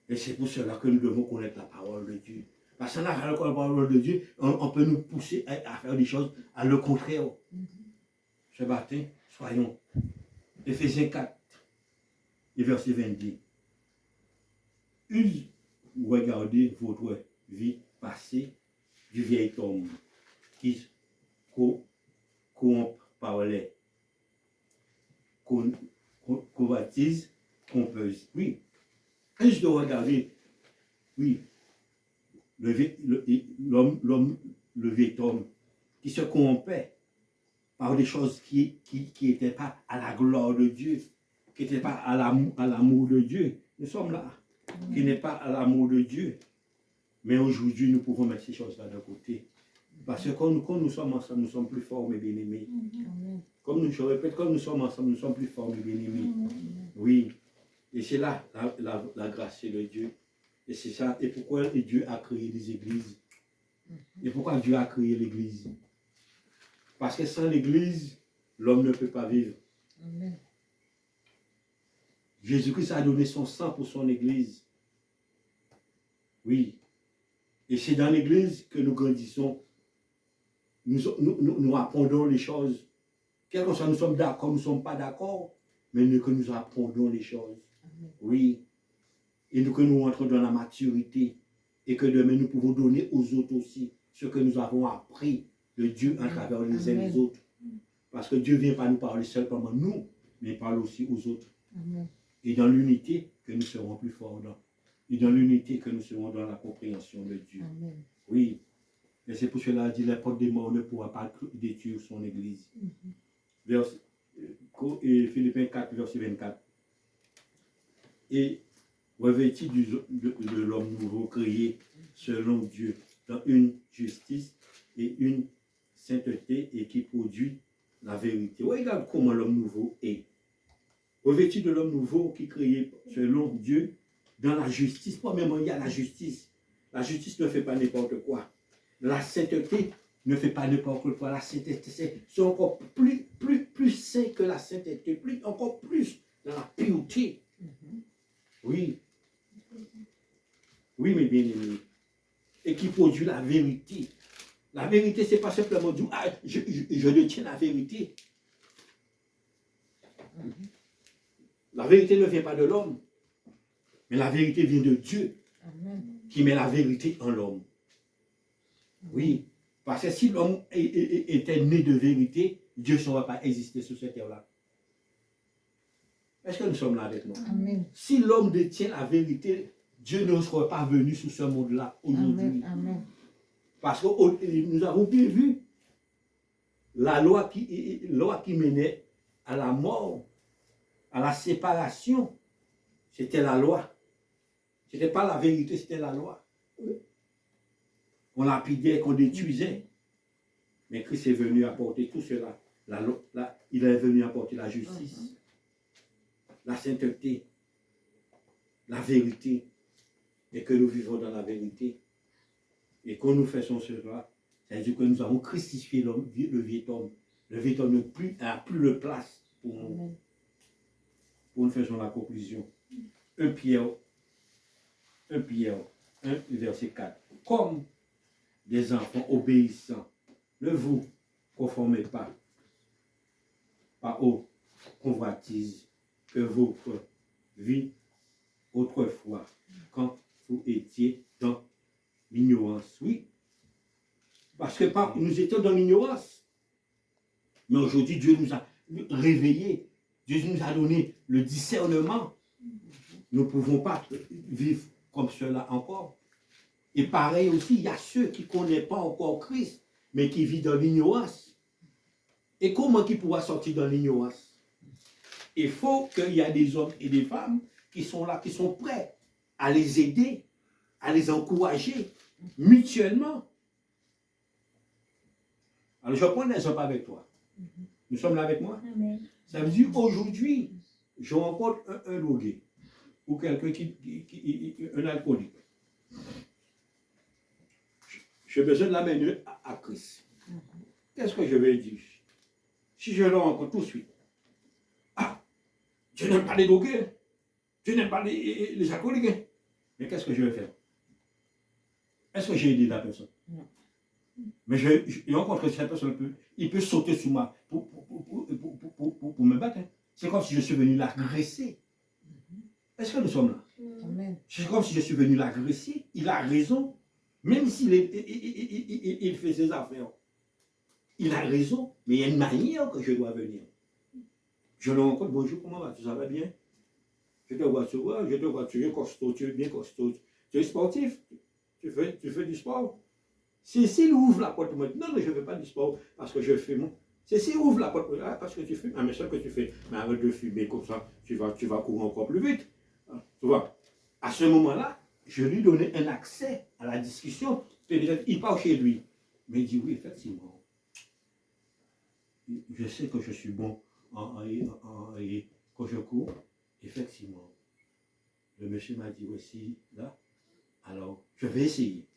Et c'est pour cela que nous devons connaître la parole de Dieu. Parce que la parole de Dieu, on peut nous pousser à faire des choses à le contraire. Ce matin, soyons. Éphésiens 4, et verset 22. Regardez votre vie passée du vieil homme qui corrompt par les convoitises trompeuses. Oui. Juste de regarder, oui, le vieil homme qui se corrompait par des choses qui n'étaient pas à la gloire de Dieu, qui n'étaient pas à l'amour de Dieu. Nous sommes là, qui n'est pas à l'amour de Dieu. Mais aujourd'hui, nous pouvons mettre ces choses-là de côté. Parce que quand nous sommes ensemble, nous sommes plus forts, mes bien-aimés. Je répète, quand nous sommes ensemble, nous sommes plus forts, mes bien-aimés. Oui. Et c'est là la grâce de Dieu. Et c'est ça. Et pourquoi Dieu a créé des églises? Et pourquoi Dieu a créé l'église? Parce que sans l'église, l'homme ne peut pas vivre. Amen. Jésus-Christ a donné son sang pour son église. Oui. Et c'est dans l'église que nous grandissons. Nous apprenons les choses. Quel que soit, nous sommes d'accord, nous ne sommes pas d'accord, mais que nous apprenons les choses. Amen. Oui. Et que nous rentrons dans la maturité. Et que demain, nous pouvons donner aux autres aussi ce que nous avons appris de Dieu à travers les uns et les autres. Parce que Dieu ne vient pas nous parler seulement nous, mais il parle aussi aux autres. Amen. Et dans l'unité, que nous serons plus forts dans. Et dans l'unité, que nous serons dans la compréhension de Dieu. Amen. Oui. Et c'est pour cela qu'il dit l'apôtre des morts ne pourra pas détruire son église. Philippiens 4, verset 24. Et revêtis de l'homme nouveau créé selon Dieu dans une justice et une sainteté et qui produit la vérité. Regarde comment l'homme nouveau est. Revêtu de l'homme nouveau qui est créé selon Dieu dans la justice. Premièrement, il y a la justice. La justice ne fait pas n'importe quoi. La sainteté ne fait pas n'importe quoi. La sainteté, c'est encore plus saint que la sainteté, encore plus dans la pureté. Oui. Oui, mes bien-aimés. Et qui produit la vérité. La vérité, ce n'est pas simplement dire, ah, je détiens la vérité. La vérité ne vient pas de l'homme, mais la vérité vient de Dieu. Amen. Qui met la vérité en l'homme. Oui, parce que si l'homme était né de vérité, Dieu ne saurait pas exister sur cette terre-là. Est-ce que nous sommes là avec nous? Amen. Si l'homme détient la vérité, Dieu ne serait pas venu sur ce monde-là aujourd'hui. Amen. Parce que nous avons bien vu la loi qui menait à la mort, à la séparation, c'était la loi. Ce n'était pas la vérité, c'était la loi. On lapidait, qu'on détruisait. Mais Christ est venu apporter tout cela. Il est venu apporter la justice, la sainteté, la vérité. Et que nous vivons dans la vérité. Et quand nous faisons cela, c'est-à-dire que nous avons crucifié le vieux homme. Le vieux homme n'a plus de place pour nous. Pour nous faisons la conclusion. 1 Pierre 1, verset 4. Comme des enfants obéissants, ne vous conformez pas aux convoitises que votre vie autrefois, quand vous étiez dans l'ignorance. Oui, parce que nous étions dans l'ignorance. Mais aujourd'hui, Dieu nous a réveillés. Dieu nous a donné le discernement. Nous ne pouvons pas vivre comme cela encore. Et pareil aussi, il y a ceux qui ne connaissent pas encore Christ, mais qui vivent dans l'ignorance. Et comment ils pourront sortir dans l'ignorance? Il faut qu'il y ait des hommes et des femmes qui sont là, qui sont prêts à les aider, à les encourager mutuellement. Alors je prends un exemple avec toi. Nous sommes là avec moi? Amen. Ça veut dire aujourd'hui, je rencontre un drogué ou quelqu'un un alcoolique. J'ai besoin de l'amener à Christ. Qu'est-ce que je vais dire? Si je le rencontre tout de suite, ah, je n'aime pas les drogués, je n'aime pas les alcooliques. Mais qu'est-ce que je vais faire? Est-ce que j'ai aidé la personne? Non. Mais je rencontre cette personne, il peut sauter sous moi pour me battre. C'est comme si je suis venu l'agresser. Est-ce que nous sommes là? Amen. C'est comme si je suis venu l'agresser. Il a raison. Même s'il il fait ses affaires. Il a raison, mais il y a une manière que je dois venir. Je le rencontre, bonjour, comment vas-tu? Ça va bien? Je te vois, tu es costaud, tu es bien costaud. Tu es sportif? Tu fais du sport? S'il ouvre la porte pour moi, non, je ne fais pas du sport parce que je fume. S'il ouvre la porte pour moi, parce que tu fumes, mais ce que tu fais, mais arrête de fumer comme ça, tu vas courir encore plus vite. Tu vois? À ce moment-là, je lui donnais un accès à la discussion. Il part chez lui. Mais il dit oui, effectivement. Je sais que je suis bon quand je cours. Effectivement. Le monsieur m'a dit, voici, là, alors je vais essayer.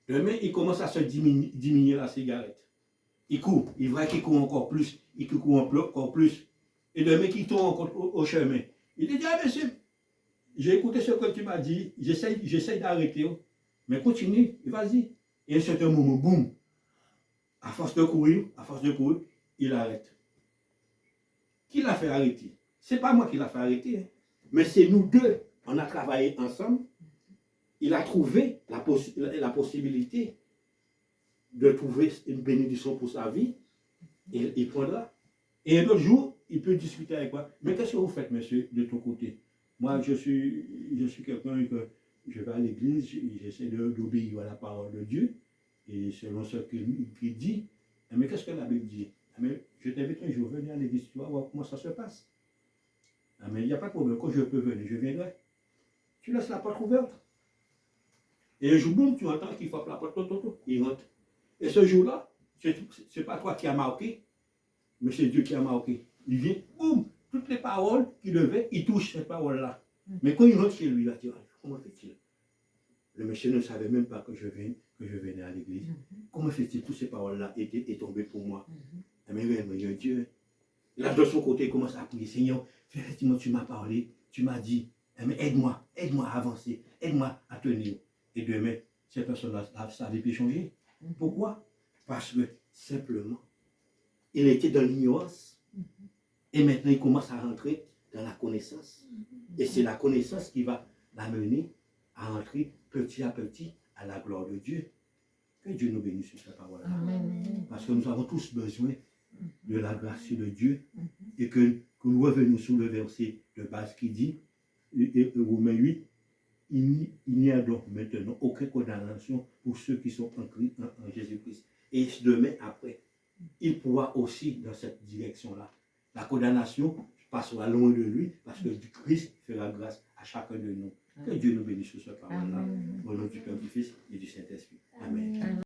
Demain, il commence à se diminuer la cigarette. Il court, il voit qu'il court encore plus, il court encore plus. Et demain, qu'il tourne encore au chemin. Il dit, ah monsieur, j'ai écouté ce que tu m'as dit, j'essaie d'arrêter, mais continue, vas-y. Et à un certain moment, boum, à force de courir, il arrête. Qui l'a fait arrêter? C'est pas moi qui l'a fait arrêter, hein. Mais c'est nous deux. On a travaillé ensemble. Il a trouvé la possibilité de trouver une bénédiction pour sa vie. Et il prendra. Et un autre jour, il peut discuter avec moi. Mais qu'est-ce que vous faites, monsieur, de ton côté? Moi, je suis quelqu'un que je vais à l'église, j'essaie d'obéir à la parole de Dieu. Et selon ce qu'il dit, mais qu'est-ce que la Bible dit? Mais je t'invite un jour, venir à l'église, tu vas voir comment ça se passe. Mais il n'y a pas de problème, quand je peux venir, je viendrai. Tu laisses la porte ouverte. Et un jour, boum, tu entends qu'il frappe la porte, il rentre. Et ce jour-là, ce n'est pas toi qui as marqué, mais c'est Dieu qui a marqué. Il vient, boum, toutes les paroles qu'il devait, il touche cette parole-là. Mais quand il rentre chez lui, il va dire, comment fait-il? Le monsieur ne savait même pas que je venais à l'église. Comment fait-il que toutes ces paroles-là étaient tombées pour moi? Mais Dieu, là de son côté, il commence à prier, Seigneur, effectivement, tu m'as parlé, tu m'as dit, mais aide-moi à avancer, aide-moi à tenir. Et demain, cette personne-là, sa vie peut changer. Pourquoi? Parce que simplement, il était dans l'ignorance. Et maintenant, il commence à rentrer dans la connaissance. Et c'est la connaissance qui va l'amener à rentrer petit à petit à la gloire de Dieu. Que Dieu nous bénisse sur cette parole-là. Parce que nous avons tous besoin de la grâce de Dieu et que nous revenons sur le verset de base qui dit, Romains 8, il n'y a donc maintenant aucune condamnation pour ceux qui sont en Jésus-Christ. Et demain, après, il pourra aussi dans cette direction-là. La condamnation passera loin de lui parce que Christ fera grâce à chacun de nous. Que Dieu nous bénisse sur cette parole-là. Au nom du Père, du Fils et du Saint-Esprit. Amen.